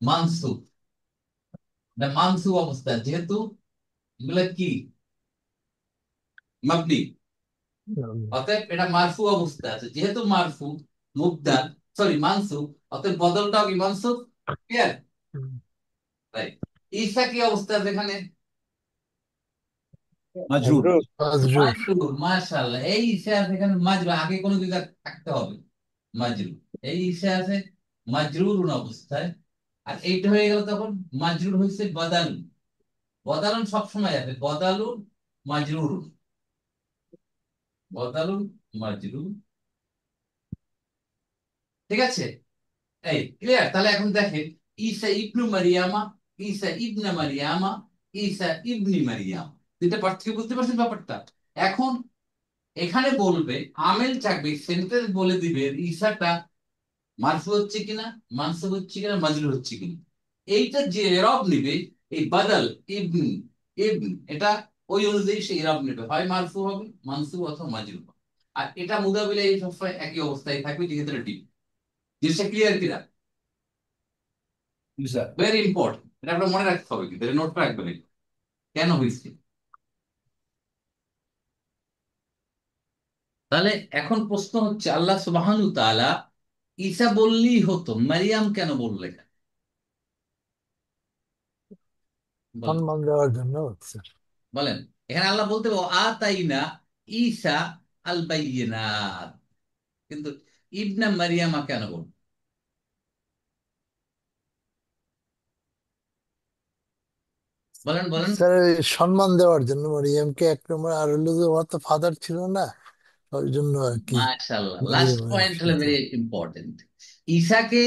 মানসুব। এটা মানসুব অবস্থা, যেহেতু এগুলা কি মাবনি, অতএব এটা মারফু অবস্থা আছে। যেহেতু মারফু, মুবদাল, সরি মানসুব, অতএব বদলটাও কি মানসুব। ক্লিয়ার? রাইট। ঈসা কি অবস্থা আছে এখানে? মাজরুর। মাজরুর। মাজরুর। মাজরুর, মাশাআল্লাহ। এই ঈসা আছে এখানে মাজরুর, আগে কোনো কিছু থাকতে হবে মাজরুর। এই ঈসা আছে মাজরুর অবস্থায়, আর এইটা হয়ে গেল তখন মাজরুর হয়েছে বদালুন। বদালুন সবসময় আছে, বদালুন মাজরুর, বদালুন মাজরুর। ঠিক আছে, এই ক্লিয়ার? তাহলে এখন দেখেন, ঈসা ইবনু মারিয়ামা, ঈসা ইবনে মারিয়ামা, ঈসা ইবনি মারিয়াম, দুইটা পার্থক্য বুঝতে পারছেন ব্যাপারটা? এখন এখানে বলবে, আমেল থাকবে, সেন্টেন্স বলে দিবে ঈসাটা মারফু হচ্ছে কিনা, মানসুব হচ্ছে কিনা, মাজরুর হচ্ছে কিনা। এইটা যে এরব নিবে, এই বাদাল ইবন, ইবন এটা ওই অনুযায়ী সে এরব নেবে, হয় মারফু হবে, মানসুব অথবা মাজরুর হবে। আর এটা মুদাবিলে এই সবসময় একই অবস্থায় থাকবে, যেক্ষেত্রে ডিপ। জিনিসটা ক্লিয়ার কিনা? জি স্যার। ভেরি ইম্পর্টেন্ট, এটা আপনার মনে রাখতে হবে, কিন্তু নোট রাখবেন এটা। কেন হয়েছে? তাহলে এখন প্রশ্ন হচ্ছে, আল্লাহ সুবহানাহু তাআলা ঈসা বললেই হতো, মারিয়াম কেন বললেন? বলেন, সম্মান দেওয়ার জন্য স্যার। বলেন। এখানে আল্লাহ বলতে পারো আতাইনা ঈসা আল বাইয়িনাত, কিন্তু ইবনা মারিয়ামা কেন বল? বলেন বলেন। স্যার এই সম্মান দেওয়ার জন্য মারিয়ামকে এক নম্বর, আর হলো যে ওর তো ফাদার ছিল না, ওই জন্য আর কি মাশাআল্লাহ, লাস্ট মারিয়ামের পয়েন্ট হলো সাথে। Very important. ঈসাকে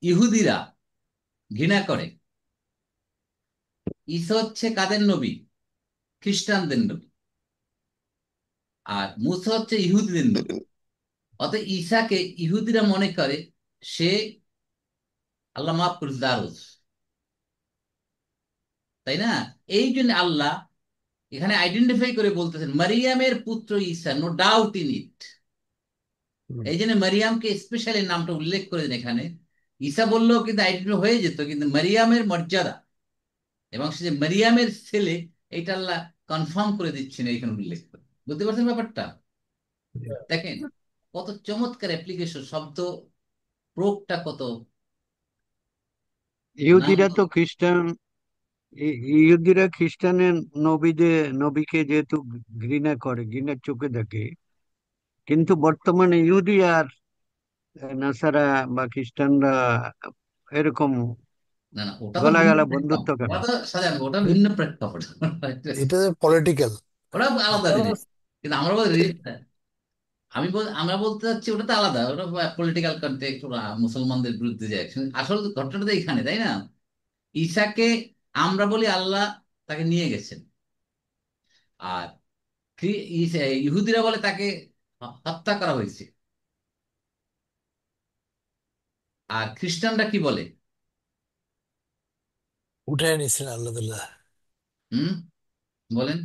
ইহুদিরা ঘৃণা করে। ঈসা হচ্ছে কাদের নবী? খ্রিস্টানদের নবী। আর মুসা হচ্ছে ইহুদিদের নবী। অতএব ঈসাকে ইহুদিরা মনে করে সে, আল্লাহ মাফ করুন, দারুস, তাই না? এই জন্য আল্লাহ এখানে আইডেন্টিফাই করে বলতেছেন মারিয়ামের পুত্র ঈসা, নো ডাউট ইন ইট। হুম। এই জন্য মারিয়ামকে স্পেশালি নামটা উল্লেখ করেছেন এখানে। ঈসা বললেও কিন্তু আইডেন্টিফাই হয়ে যেত, কিন্তু মারিয়ামের মর্যাদা এবং সে যে মারিয়ামের ছেলে, এটা আল্লাহ কনফার্ম করে দিচ্ছেন এইখানে উল্লেখ করে। বুঝতে পারছেন ব্যাপারটা? দেখেন কত চমৎকার অ্যাপ্লিকেশন, শব্দ প্রয়োগটা কত। নাম, ইহুদিরা তো খ্রিস্টান, ইহুদিরা খ্রিস্টানের নবীকে যেহেতু ঘৃণা করে, ঘৃণার চোখে দেখে, কিন্তু বর্তমানে ইহুদি আর নাসারা বা খ্রিস্টানরা এরকম না না, ওটা তো গলা ভিন্ন গলা বন্ধুত্ব প্রেক্ষাপট, কেন? ওটা তো সাজান, ওটা ভিন্ন প্রেক্ষাপট। এটা পলিটিক্যাল। ওটা আলাদা ওটা জিনিস। কিন্তু আমরা আমরা বলতে চাচ্ছি ওটা তো আলাদা, ওটা পলিটিক্যাল কন্টেক্সট, ওরা মুসলমানদের বিরুদ্ধে যে action। আসল ঘটনাটা তো এখানে, তাই না? ঈসাকে আমরা বলি আল্লাহ তাকে নিয়ে গেছেন, আর ইহুদিরা বলে তাকে হত্যা করা হয়েছে। আর খ্রিস্টানরা কি বলে? উঠে নিছেন আল্লাহ তাআলা। হুম, বলেন।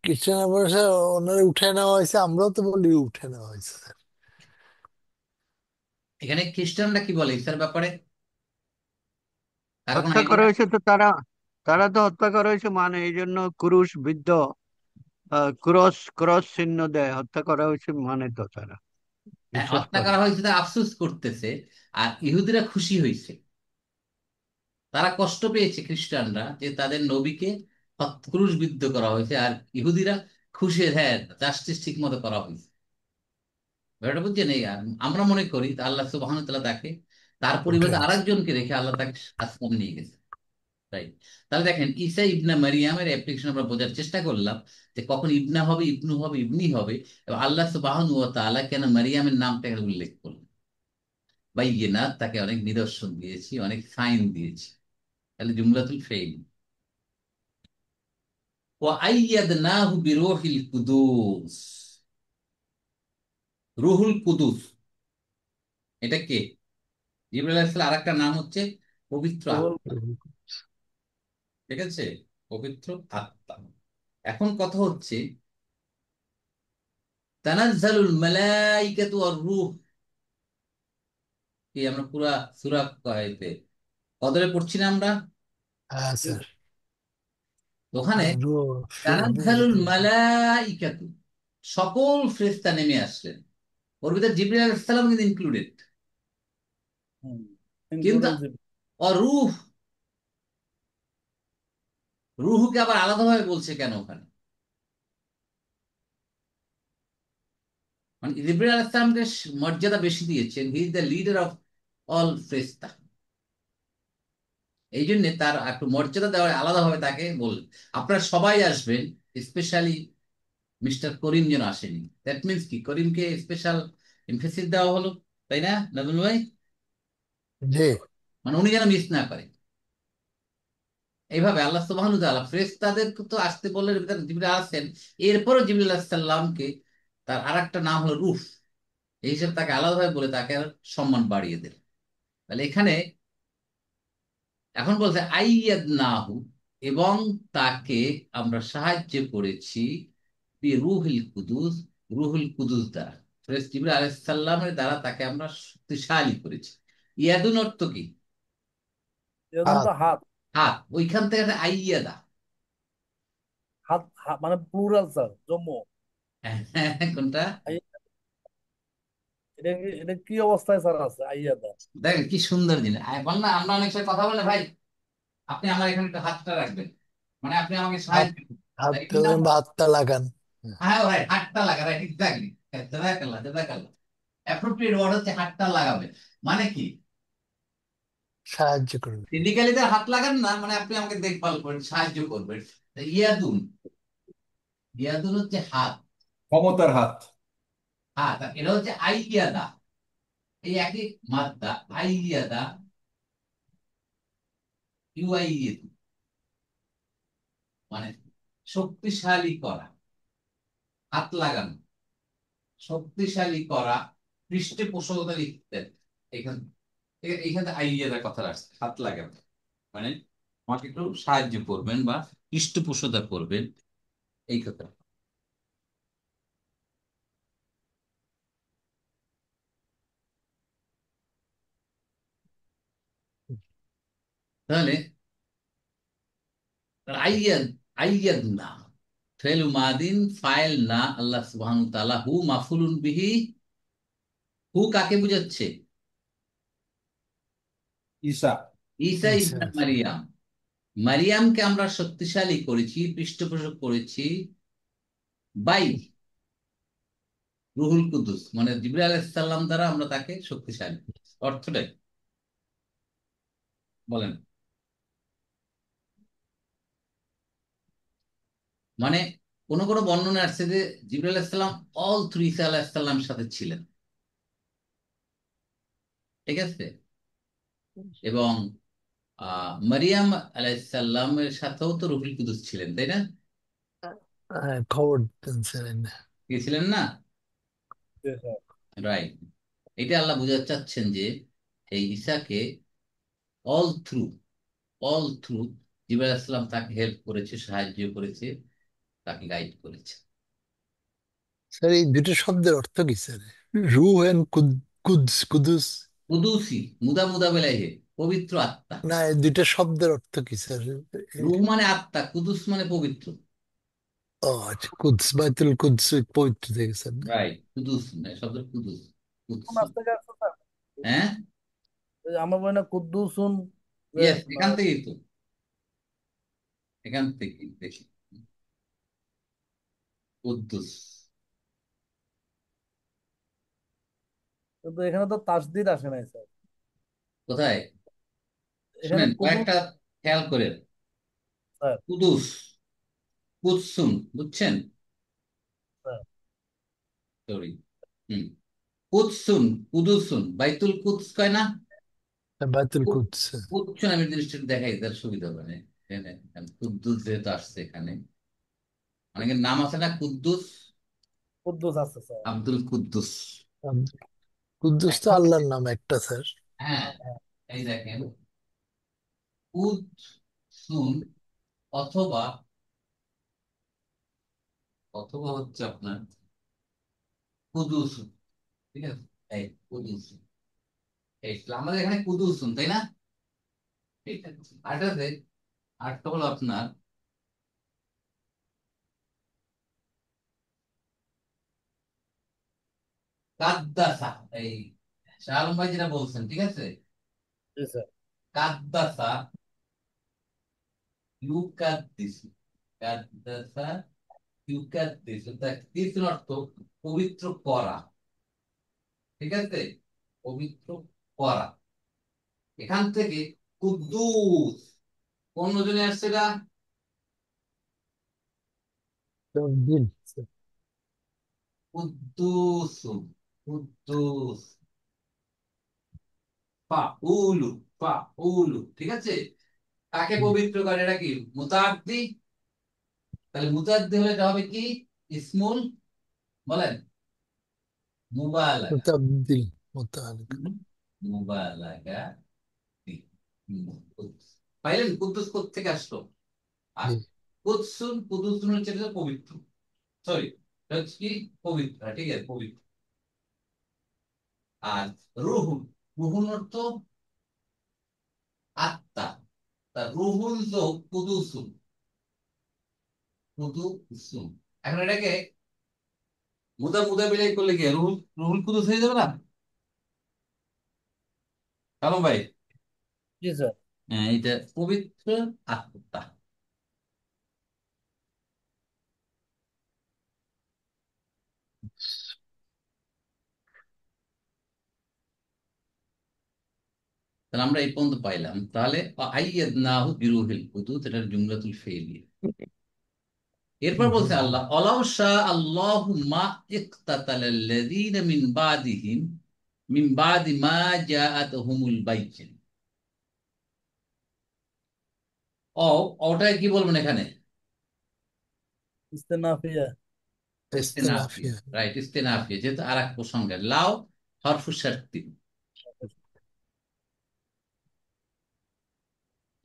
খ্রিস্টান বর্ষে ওনারে উঠে নেওয়া হয়েছে, আমরাও তো বলি উঠে নেওয়া হয়েছে স্যার। এখানে খ্রিস্টানরা কি বলে ঈসার ব্যাপারে? কার কোন হত্যা করা আইডিয়া? হয়েছে তো তারা, তারা তো হত্যা করা হয়েছে, মানে এই জন্য ক্রুশ বিদ্ধ, ক্রস ক্রস চিহ্ন দেয়, হত্যা করা হয়েছে মানে তো তারা বিশ্বাস হত্যা করে। করা হয়েছে, তা আফসোস করতেছে। আর ইহুদিরা খুশি হয়েছে, তারা কষ্ট পেয়েছে খ্রিস্টানরা যে তাদের নবীকে ক্রুশবিদ্ধ করা হয়েছে, আর ইহুদিরা খুশি, হ্যাঁ জাস্টিস ঠিক মতো করা হয়েছে। ব্যাপারটা বুঝছেন? এই আমরা মনে করি আল্লাহ সুবহানাহু ওয়া তাআলা তাকে, তার উঠে পরিবর্তে নিছে। আরেকজনকে রেখে আল্লাহ তাকে আসমান নিয়ে গেছে। রাইট। তাহলে দেখেন ঈসা ইবনে মারিয়ামের অ্যাপ্লিকেশন আমরা বোঝার চেষ্টা করলাম, যে কখন ইবনা হবে, ইবনু হবে, ইবনি হবে, এবং আল্লাহ সুবহানাহু ওয়া তাআলা কেন মারিয়ামের নামটা এখানে উল্লেখ করলেন। বাইয়িনাত, তাকে অনেক নিদর্শন দিয়েছি, অনেক সাইন দিয়েছি। তাহলে জুমলাতুল ফেইল। ওয়াইয়াদনাহু বিরূহিল কুদুস। রুহুল কুদুস এটা কে? জিবরাইল আলাইহিস সালাম আরেকটা নাম হচ্ছে পবিত্র আত্মা। ঠিক আছে, পবিত্র আত্মা। এখন কথা হচ্ছে, তানাজ্জালুল মালাইকাতু ওয়ার রূহ, কি আমরা পুরা সূরা কদরে পড়ছি না আমরা? হ্যাঁ স্যার। ওখানে আর তানাজ্জালুল মালাইকাতু, সকল ফেরেশতা নেমে আসলেন। ওর ভিতরে জিবরাইল আলাইহিস সালাম কিন্তু ইনক্লুডেড। কিন্তু ইনক্লুডিং অরূহ, রুহুকে আবার আলাদাভাবে বলছে কেন ওখানে? মানে জিবরিল আলাইহিস সালামকে মর্যাদা বেশি দিয়েছেন, he is the leader of all ফেরেশতা। এই জন্য তার একটু মর্যাদা দেওয়ার আলাদাভাবে তাকে বললেন আপনারা সবাই আসবেন, স্পেশালি মিস্টার করিম যেন আসেনি। দ্যাট মিনস কি, করিমকে স্পেশাল এমফেসিস দেওয়া হলো, তাই না নাজমুল ভাই? জি। মানে উনি যেন মিস না করে। এইভাবে আল্লাহ সুবহানাহু ওয়া তাআলা ফেরেশতাদেরকে তো আসতে বললেন, ভিতরে জিবরিল আসেন, এরপরও জিবরিল আলাইহিস সালামকে তার আরেকটা নাম হলো রূহ, এই হিসেবে তাকে আলাদাভাবে বলে তাকে আর সম্মান বাড়িয়ে দিল। তাহলে এখানে এখন বলছে আইয়াদনাহু, এবং তাকে আমরা সাহায্য করেছি রুহুল কুদুস, রুহুল কুদুস দ্বারা, ফেরেশতা জিবরিল আলাইহিস সালামের দ্বারা তাকে আমরা শক্তিশালী করেছি। ইয়াদুন অর্থ কি? এরকম হাত। তো হাত। হাত, ওইখান থেকে একটা আইয়াদা। মানে প্লুরাল স্যার, জম্মু। কোনটা? আই- এটা কি অবস্থায় স্যার আছে আইয়াদা? দেখেন কি সুন্দর জিনিস, বল না, আমরা অনেক সময় কথা বলে ভাই, আপনি আমার এখানে একটু হাতটা রাখবেন, মানে আপনি আমাকে হাত। সাহায্য করবেন। হাত তাই কিন্তু আমরা, বা হাতটা লাগান। হ্যাঁ ভাই হাতটা লাগা, রাইট, এক্স্যাক্টলি। জাযাকাল্লাহ, জাযাকাল্লাহ। অ্যাপ্রোপ্রিয়েট ওয়ার্ড হচ্ছে হাতটা লাগাবে। মানে কি, সাহায্য করবে। ফিজিক্যালি তার হাত লাগান না, মানে আপনি আমাকে দেখভাল করবেন, সাহায্য করবেন। তা ইয়াদুন, ইয়াদুন হচ্ছে হাত। ক্ষমতার হাত। হাত, আর এটা হচ্ছে আইয়াদা, এই একই মাত্রা, আইয়াদা, ইউআইএদ, মানে শক্তিশালী করা, হাত লাগানো, শক্তিশালী করা, পৃষ্ঠপোষকতা লিখতে। এখান এইখানে আইয়াদা কথা আসছে, হাত লাগানো মানে আমাকে একটু সাহায্য করবেন বা পৃষ্ঠপোষকতা করবেন, এই কথা। তাহলে আইয়াদ, আইয়াদ না ফেল মাদিন, ফাইল না, আল্লাহ সুবহানাহু ওয়া তাআলা হু মাফুলুন বিহি। হু কাকে বুঝাচ্ছে? ঈসা। ঈসা আচ্ছা, ইবনে আচ্ছা। মারিয়াম। মারিয়ামকে আমরা শক্তিশালী করেছি, পৃষ্ঠপোষক করেছি বাই রুহুল কুদুস, মানে জিবরিল আলাইহিস সালাম দ্বারা আমরা তাকে শক্তিশালী করেছি। অর্থটাই বলেন। মানে কোন কোন বর্ণনা আসছে যে জিবরিল আলাইহিস সালাম অল থ্রি ঈসা আলাইহিস সালামের সাথে ছিলেন, ঠিক আছে? এবং মারিয়াম আলাইহিস সালামের সাথেও তো রুহুল কুদুস ছিলেন, তাই না? হ্যাঁ, খবর দিচ্ছেন। কি ছিলেন না? জি, স্যার। রাইট। এটা আল্লাহ বোঝাতে চাচ্ছেন যে এই ঈসাকে অল থ্রু, অল থ্রু জিবরাইল আলাইহিস সালাম তাকে হেল্প করেছে, সাহায্য করেছে, তাকে গাইড করেছে। স্যার, এই দুটো শব্দের অর্থ কি স্যার? রুহ এন্ড কুদস, কুদুস। কুদুসি, মুদা মুদা বেলাইহে, পবিত্র আত্মা। না, এই দুটো শব্দের অর্থ কি স্যার? রুহ মানে আত্মা, কুদুস মানে পবিত্র। ও আচ্ছা, কুদস, বাইতুল কুদস পবিত্র থেকে স্যার, না? রাইট, কুদুস মানে শব্দ কুদুস, কোন কুদসি। আজ থেকে আসছে স্যার? হ্যাঁ, এই যে আমরা বলি না কুদ্দুসুন, যে ইয়েস, এখান থেকেই তো, এখান থেকে দেখি কুদ্দুস। কিন্তু এখানে তো তাসদিদ আসে নাই স্যার। কোথায়? এখানে শুনেন কুদুস কয়েকটা খেয়াল করে। স্যার। কুদুস, কুদসুম, বুঝছেন? স্যার, সরি, হুম, কুদসুন, কুদুসুন, বাইতুল কুদস কয় না? বাইতুল কুদস। কুদসুন, আমি জিনিসটা একটু দেখাই, তার সুবিধা হবে না। এখানে কুদ্দুস যেহেতু আসছে এখানে, অনেকের নাম আছে না কুদ্দুস, কুদ্দুস আছে স্যার। আব্দুল কুদ্দুস। কুদ্দুস তো এখন আল্লাহর নাম একটা স্যার। হ্যাঁ, এই দেখেন কুদসুন, অথবা, অথবা হচ্ছে আপনার কুদুসুন, ঠিক আছে? এই কুদুসুন, এই তো আমাদের এখানে কুদুসুন, তাই না? ঠিক আছে, আরেকটা, আরেকটা হলো আপনার কাদ্দাসা। এই শাহ আলম ভাই যেটা বলছেন, ঠিক আছে, জি স্যার। কাদ্দাসা ইউকাদ্দিসু, কাদ্দাসা, ইউকাদ্দিসু, তাকদিসের অর্থ পবিত্র করা। ঠিক আছে, পবিত্র করা। এখান থেকে কুদ্দুস কোন জনে আসছে এটা? তাবদীল। কুদ্দুস, কুদ্দুস, ফাউলু, ফাউলু। ঠিক আছে, কাকে পবিত্র করে? এটা কি মুতাদ্দি? তাহলে মুতাদ্দি হলে এটা হবে কি? ইসমুল, বলেন, মুবালাগা। মুতাবদিল। মুতাবিক। হুম? মুবালাগা। হুম, কুদ্দুস। পাইলেন কুদ্দুস কোত্থেকে আসলো? আর জি। কুদসুন, কুদুসুন হচ্ছে এটা পবিত্র, সরি, হচ্ছে কি পবিত্র, ঠিক আছে, পবিত্র। আর রুহুন, রুহুন অর্থ আত্মা। তা রুহুল তো কুদুসুন, কুদুসুন। এখন এটাকে মুদা মুদা বিলাই করলে কি রুহুল, রুহুল কুদুস হয়ে যাবে না? কারণ ভাই, জি স্যার। হ্যাঁ, এটা পবিত্র আত্মা। তাহলে আমরা এই পর্যন্ত পাইলাম। তাহলে আইয়াদনাহু বিরুহিল কুদুস, এটার জুমলাতুল ফেইলিয়া। এরপর বলছে আল্লাহ, অলাউ শাআ আল্লাহু মা ইকতাতালাল্লাযীনা মিন বাদিহিম মিন বাদি মা জাআতহুমুল বাইয়িন। ও, ওটাকে কি বলবেন এখানে? ইস্তেনাফিয়া। ইস্তেনাফিয়া, ইস্তেনাফিয়া। রাইট, ইস্তেনাফিয়া। যেহেতু আর এক প্রসঙ্গে লাও হরফু শার্তি।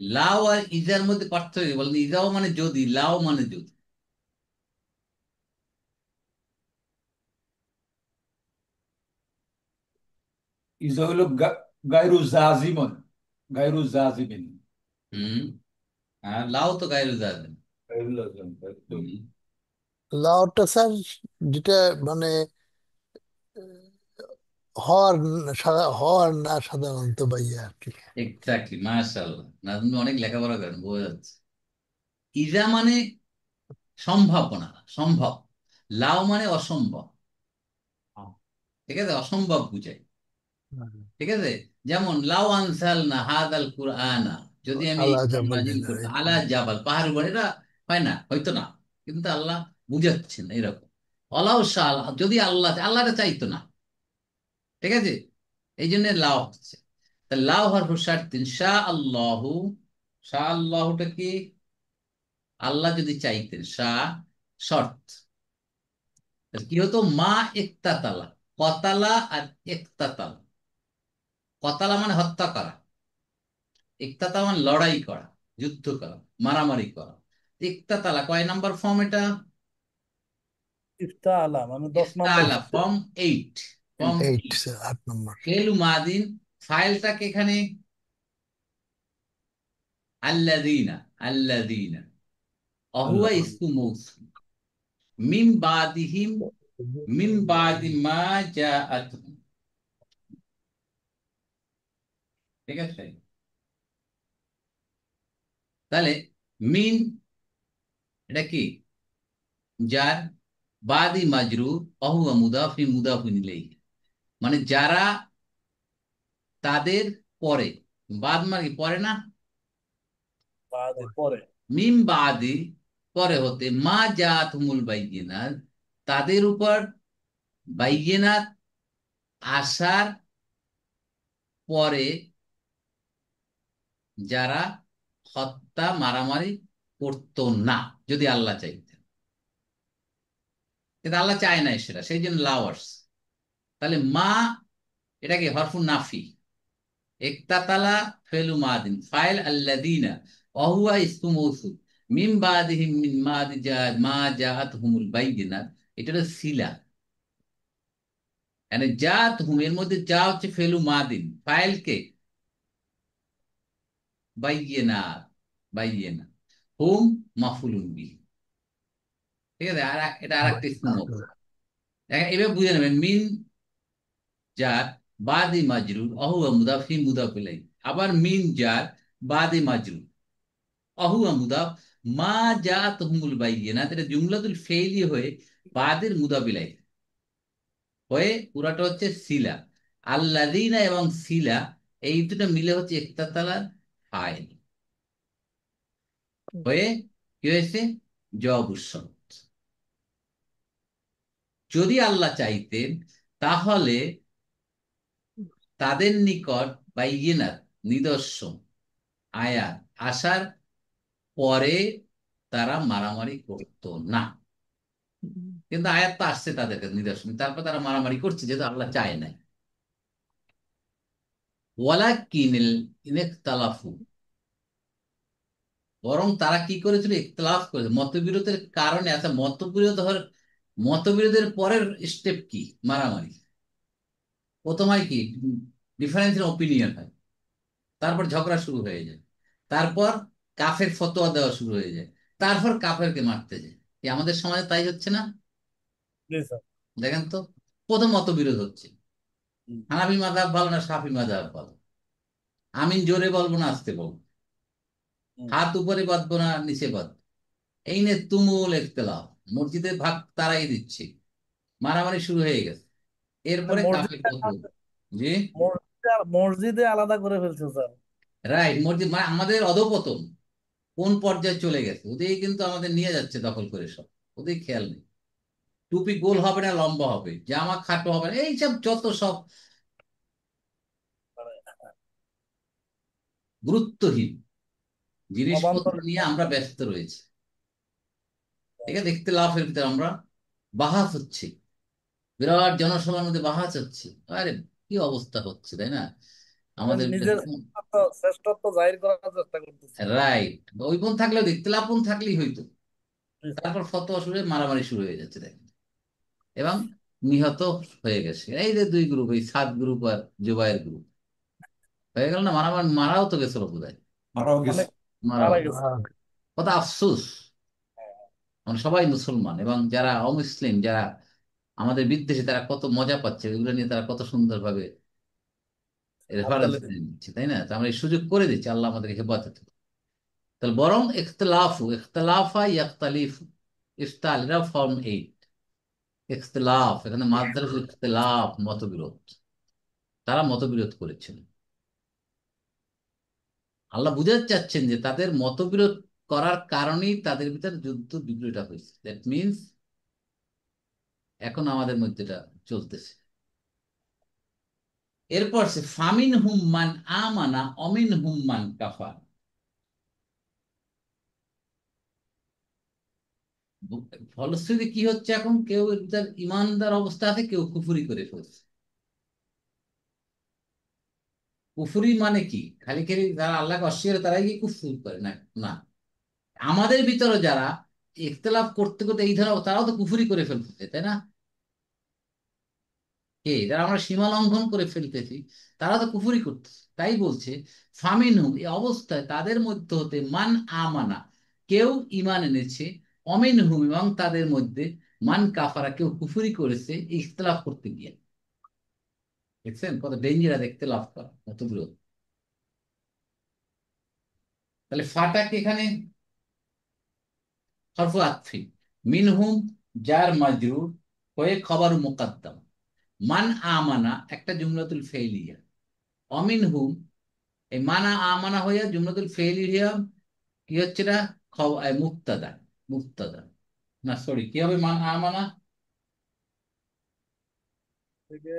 লাও আর ইজার মধ্যে পার্থক্য কি বলেন? ইজাও মানে যদি, লাও মানে যদি। ইজা হইল গায়রু জাজিমন, গায়রু জাজিমিন। হুম। আর লাও তো গায়রু যাবেন। গায়রু জাজিম, একদম। হুম, লাউটা স্যার, যেটা মানে হওয়ার হওয়ার না সাধারণত বাইয়া আর কি। এক্স্যাক্টলি, মাশাআল্লাহ, না তুমি অনেক লেখাপড়া করেন, বোঝা যাচ্ছে। ইজা মানে সম্ভাবনা, সম্ভব। লাও মানে অসম্ভব। ঠিক আছে, অসম্ভব বুঝায়। ঠিক আছে, যেমন লাউ আনসাল না হাদাল কুরআনা, যদি আমি এই আল্লাহ কোরআন জাবাল নাযিল করতাম রাইট। আলা জাবাল, পাহাড়ের উপর, এটা হয় না, হয়তো না। কিন্তু আল্লাহ বুঝাচ্ছেন এরকম। অলাউ শাহ, যদি আল্লাহ, আল্লাহটা চাইতো না। ঠিক আছে, এই জন্য লাউ হচ্ছে। তা লাউ হরফ শারতিন, শাহ আল্লাহু। শাহ আল্লাহুটা কি? আল্লাহ যদি চাইতেন, শাহ শর্ত। তাহলে কি হতো? মা ইকতাতালা, কতালা আর ইকতাতালা। কতালা মানে হত্যা করা, ইকতাতা মানে লড়াই করা, যুদ্ধ করা, মারামারি করা। ইকতাতালা কয় নাম্বার ফর্ম এটা? ইফতা আলা মানে 10 নম্বর। ইফতালা ফর্ম 8, ফর্ম এইট 8। স্যার, 8 নম্বর। ফেলু মাদিন, ফাইলটাকে এখানে আল্লাযীনা, আল্লাযীনা, অহুয়া আল্লাহ। ইসমু মৌসুল, মিন বাদিহিম, মিন বাদি মা জাআতহুম। ঠিক আছে, তাহলে মিন, এটা কি? যার, বাদি মাজরুর, অহুয়া মুদাফি, মুদাফিন ইলাইহি, মানে যারা, তাদের পরে। বাদ মানে কি? পরে না? বাদে পরে। মিম বাদি, পরে হতে, মা জাআতহুমুল বাইয়িনাত, তাদের উপর বাইয়িনাত আসার পরে, যারা হত্যা মারামারি করতো না, যদি আল্লাহ চাইতেন। কিন্তু আল্লাহ চায় নাই সেটা, সেই জন্য লাওয়ার্স। তাহলে মা, এটা কি হরফুন নাফি। ইকতাতালা ফেলু মাদিন, ফাইল আল্লাযীনা, ওয়া ইসমু মৌসুল, মিন বাদিহিম মিন মাদি মা জাআতহুমুল বাইয়িনাত, এটা হলো সিলা। মানে জাআতহুম, এর মধ্যে যা হচ্ছে ফেলু মাদিন, ফাইল কে? বাইয়িনাত, বাইয়িনাত। হুম মাফউলুন বিহি। ঠিক আছে, আর এটা আরেকটা ইসমু মওসুল। এভাবে বুঝে নেবেন। মিন, যার, বাদি মাজরুর, অহুয়া মুদাফি, মুদাফ ইলাইহি। আবার মিন, যার, বাদি মাজরুর, অহুয়া মুদাফ, মা জাত হুমুল বাইয়িনাত, এটা জুমলাতুল ফেইলি হয়ে বাদের মুদাবিলাই হয়ে পুরাটা হচ্ছে সিলা। আল্লাযীনা এবং সিলা এই দুটো মিলে হচ্ছে ইক্তাতালা ফাইল হয়ে কি হয়েছে, জবাবুস শরত। যদি আল্লাহ চাইতেন তাহলে তাদের নিকট বাইয়িনাত নিদর্শন আয়াত আসার পরে তারা মারামারি করতো না। কিন্তু আয়াত তো আসছে তাদের কাছে নিদর্শন, তারপর তারা মারামারি করছে যেহেতু আল্লাহ চায় নাই। ওয়ালাকিনিল ইনখতালাফু, বরং তারা কি করেছিল, ইখতিলাফ করেছে মতবিরোধের কারণে। আচ্ছা, মতবিরোধের পরের স্টেপ কি, মারামারি। প্রথম হয় কি, ডিফারেন্স ইন ওপিনিয়ন হয়, তারপর ঝগড়া শুরু হয়ে যায়, তারপর কাফের ফতোয়া দেওয়া শুরু হয়ে যায়, তারপর কাফেরকে মারতে যায়। এই আমাদের সমাজে তাই হচ্ছে না? জি স্যার। দেখেন তো, প্রথম মতবিরোধ হচ্ছে, হুম, হানাফি মাযহাব ভালো না শাফি মাযহাব ভালো, আমি জোরে বলবো না আস্তে বলবো, হুম। হাত উপরে বাঁধবো না নিচে বাঁধবো, এই নিয়ে তুমুল ইখতিলাফ। মসজিদে ভাগ তারাই দিচ্ছে, মারামারি শুরু হয়ে গেছে, মানে এরপরে কাফের মসজিদে ফতোয়া। জি, মসজিদে আলাদা করে ফেলছে স্যার। রাইট। মসজিদ মানে আমাদের অধঃপতন কোন পর্যায়ে চলে গেছে, ওদের কিন্তু আমাদের নিয়ে যাচ্ছে দখল করে সব, ওদের খেয়াল নেই। টুপি গোল হবে না লম্বা হবে, জামা খাটো হবে না, এইসব যত সব মানে গুরুত্বহীন জিনিসপত্র অবান্তর। নিয়ে আমরা ব্যস্ত রয়েছি। ঠিক আছে, ইখতিলাফের ভিতরে আমরা বাহাস হচ্ছে, বিরাট জনসভার মধ্যে বাহাস হচ্ছে। আরে কি অবস্থা হচ্ছে, তাই না আমাদের নিজের শ্রেষ্ঠত্ব জাহির করার চেষ্টা করতেছে। রাইট। ওই বোন থাকলেও ইখতিলাফ থাকলেই হইতো, জি স্যার। তারপর ফতোয়া শুরু হয়ে মারামারি শুরু হয়ে যাচ্ছে দেখেন, এবং নিহত হয়ে গেছে এই যে দুই গ্রুপ, এই সাত গ্রুপ আর জুবাইর গ্রুপ হয়ে গেল না, মারামারি মারাও তো গেছিল বোধহয়, মারাও গেছে। অনেক মারাও মারা গেছে। গেছে। কত আফসোস, মানে সবাই মুসলমান এবং যারা অমুসলিম, যারা আমাদের বিদ্বেষী, তারা কত মজা পাচ্ছে এগুলো নিয়ে, তারা কত সুন্দরভাবে আড্ডা রেফারেন্স লেগে। নিচ্ছে, তাই না? তো আমরা এই সুযোগ করে দিচ্ছি, আল্লাহ আমাদেরকে হেফাজত করুন। তাহলে বরং ইখতিলাফা ইয়াখতালিফু, ইফতাল, এটা ফর্ম 8। ইখতিলাফ, এখানে মাদ্রাজ ইখতিলাফ, মতবিরোধ, তারা মতবিরোধ করেছিল। আল্লাহ বুঝাতে চাচ্ছেন যে তাদের মতবিরোধ করার কারণেই তাদের ভিতরে যুদ্ধ বিগ্রহটা হয়েছে। দ্যাট মিনস এখন আমাদের মধ্যে এটা চলতেছে। এরপর সে ফামিন হুম্মান আমানা অমিন হুম্মান কাফার, ফলশ্রুতি কি হচ্ছে, এখন কেউ তার ইমানদার অবস্থা আছে, কেউ কুফরি করে ফেলছে। কুফরি মানে কি, খালি খালি যারা আল্লাহকে অস্বীকার করে তারাই কি কুফরি করে না? না, আমাদের ভিতরে যারা ইখতিলাফ করতে করতে এই ধরনের, তারাও তো কুফরি করে ফেলতেছে, তাই না? কে যারা আমরা সীমা লঙ্ঘন করে ফেলতেছি, তারা তো কুফরি করতেছে। তাই বলছে ফামিনহুম, এই অবস্থায় তাদের মধ্যে হতে মান আমানা, কেউ ইমান এনেছে, অমিনহুম এবং তাদের মধ্যে মান কাফারা, কেউ কুফরি করেছে ইখতিলাফ করতে গিয়ে। দেখছেন কত ডেঞ্জারাস ইখতিলাফ করা, মতবিরোধ। তাহলে ফাটাক এখানে হরফ আতফি, মিনহুম জার মাজরুর হয়ে খবর মুকাদ্দাম, মান আমানা একটা জুমলাতুল ফেইলিয়া, অমিনহুম এই মানা আমানা হইয়া জুমলাতুল ফেইলিয়া কি হচ্ছে না, মুক্তাদা, মুক্তাদা না, সরি, কি হবে মান আমানা, থেকে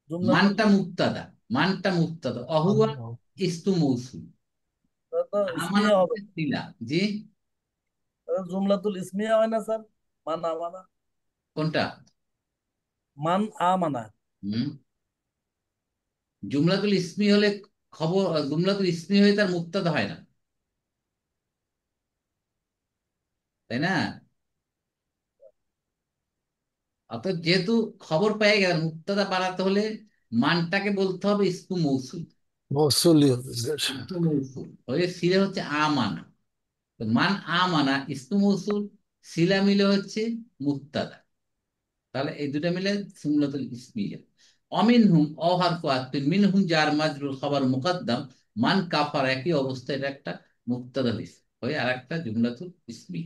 জুমলাতুল মানটা মুক্তাদা, মানটা মুক্তাদা, অহুয়া ইস্তু মৌসুল, তো আমানা ইসমিয়া হবে। হচ্ছে সিলা। জি, জুমলাতুল ইসমিয়া হয় না স্যার? মান আমানা। কোনটা? মান আমানা। হুম, জুমলাতুল ইসমি হলে খবর, জুমলাতুল ইসমি হয়ে তার মুক্তাদা হয় না, তাই না? অর্থাৎ যেহেতু খবর পেয়ে গেলেন, মুক্তাদা বাড়াতে হলে মানটাকে বলতে হবে ইসমু মৌসুল। মৌসুলি হবে। ইসমু মৌসুল হয়ে সিলে হচ্ছে আমানা, তো মান আমানা ইসমু মৌসুল, সিলা মিলে হচ্ছে মুক্তাদা। তাহলে এই দুটা মিলে সুমলাতুল ইসমিয়া। অমিনহুম অহারফু আতফিন, মিনহুম জার মাজরুর খবর মুকদ্দাম, মান কাফার একই অবস্থা, এটা একটা মুক্তাদা হয়ে আর একটা জুমলাতুল ইসমি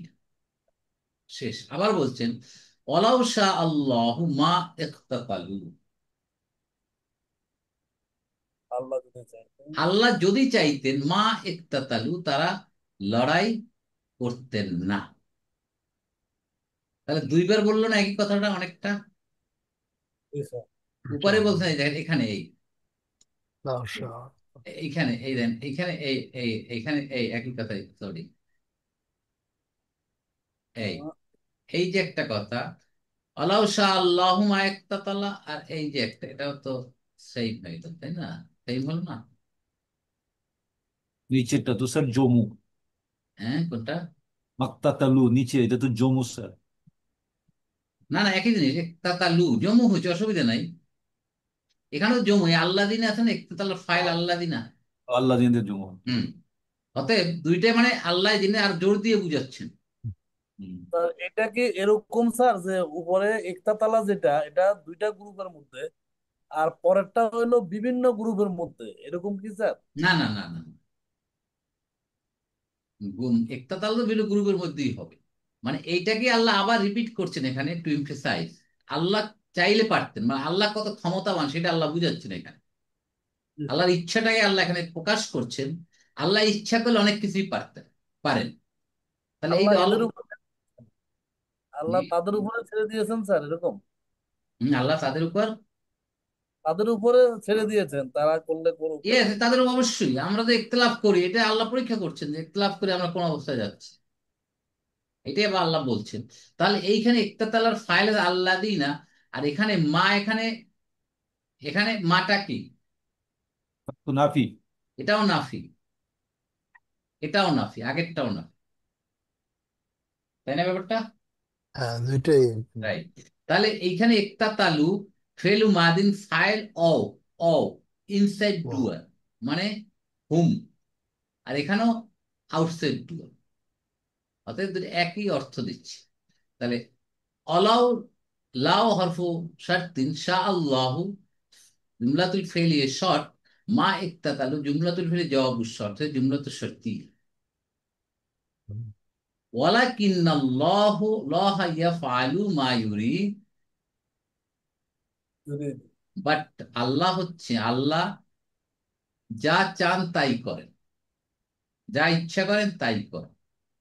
শেষ। আবার বলছেন ওয়ালাউ শা আল্লাহু মা ইকতাতালু, আল্লাহ যদি চাইতেন। আল্লাহ যদি চাইতেন মা ইকতাতালু, তারা লড়াই করতেন না। তাহলে দুইবার বললো না একই কথাটা অনেকটা? জি স্যার। উপরে বলছেন এই দেখেন, এখানে এই লাউ শাহ। এইখানে এই দেন, এইখানে এই এই এইখানে এই একই কথাই, সরি এই এই যে একটা কথা আল্লাহ শাহ আল্লাহু মা ইকতাতালা, আর এই যে একটা, এটাও তো সেম হইতো, তাই না? সেম হলো না? নিচেরটা তো স্যার জমু। হ্যাঁ, কোনটা? মাক্তাতালু নিচে, এটা তো জমু স্যার। না না, একই জিনিস, ইকতাতালু জমু হচ্ছে, অসুবিধা নাই। এখানেও জমু, এই আল্লাহ দিনে আছে না, ইকতাতালার ফাইল আল্লাহ দিনা। আল্লাহ দিনের জমু। হুম। অতএব দুইটাই মানে আল্লাহ দিনে, আর জোর দিয়ে বুঝাচ্ছেন। হুম। স্যার এটা কি এরকম স্যার যে উপরে একটা তালা যেটা, এটা দুইটা গ্রুপের মধ্যে, আর পরেরটা হইলো বিভিন্ন গ্রুপের মধ্যে, এরকম কি স্যার? না না না না, ইকতাতাল তো বিল গ্রুপের মধ্যেই হবে। মানে এইটাকে আল্লাহ আবার রিপিট করছেন এখানে টু এমফেসাইজ। আল্লাহ চাইলে পারতেন, মানে আল্লাহ কত ক্ষমতাবান সেটা আল্লাহ বুঝাচ্ছেন এখানে। জি স্যার। আল্লাহর ইচ্ছাটাকে আল্লাহ এখানে প্রকাশ করছেন। আল্লাহ ইচ্ছা করলে অনেক কিছুই পারেন। তাহলে এই আল্লাহ যে এদের উপর, আল্লাহ তাদের উপরে ছেড়ে দিয়েছেন স্যার, এরকম আল্লাহ তাদের উপর তাদের উপরে ছেড়ে দিয়েছেন, তারা করলে করুক ইয়েস, এরকম। তাদের অবশ্যই। আমরা তো ইখতিলাফ করি, এটা আল্লাহ পরীক্ষা করছেন যে ইখতিলাফ করে আমরা কোন অবস্থায় যাচ্ছি, এটাই আবার আল্লাহ বলছেন। তাহলে এইখানে ইক্তাতালার ফাইল আল্লাহ দিই না, আর এখানে মা, এখানে এখানে মাটা কি? তো নাফি। এটাও নাফি, এটাও নাফি, আগেরটাও নাফি, তাই না ব্যাপারটা? হ্যাঁ, দুইটাই। রাইট। তাহলে এইখানে ইক্তাতালু ফেলু মাদিন ফাইল ও ও ইনসাইড ও, ডুয়ার, মানে হুম। আর এখানেও আউটসাইড ডুয়ার, অতএব দুটো একই অর্থ দিচ্ছে। তাহলে অলাউ, লাউ হরফু শার্তিন, শাহ আল্লাহু জুমলাতুল ফেলিয়ে শর্ট, মা ইক্তাতালু জুমলাতুল ফেলি জবাবু শর্ট, জুমলাতুল শর্তি। ওয়ালাকিন্নাল্লাহু লাহা ইয়াফআলু মা ইউরিদ, যদি বাট আল্লাহ হচ্ছে, আল্লাহ যা চান তাই করেন, যা ইচ্ছা করেন তাই করেন।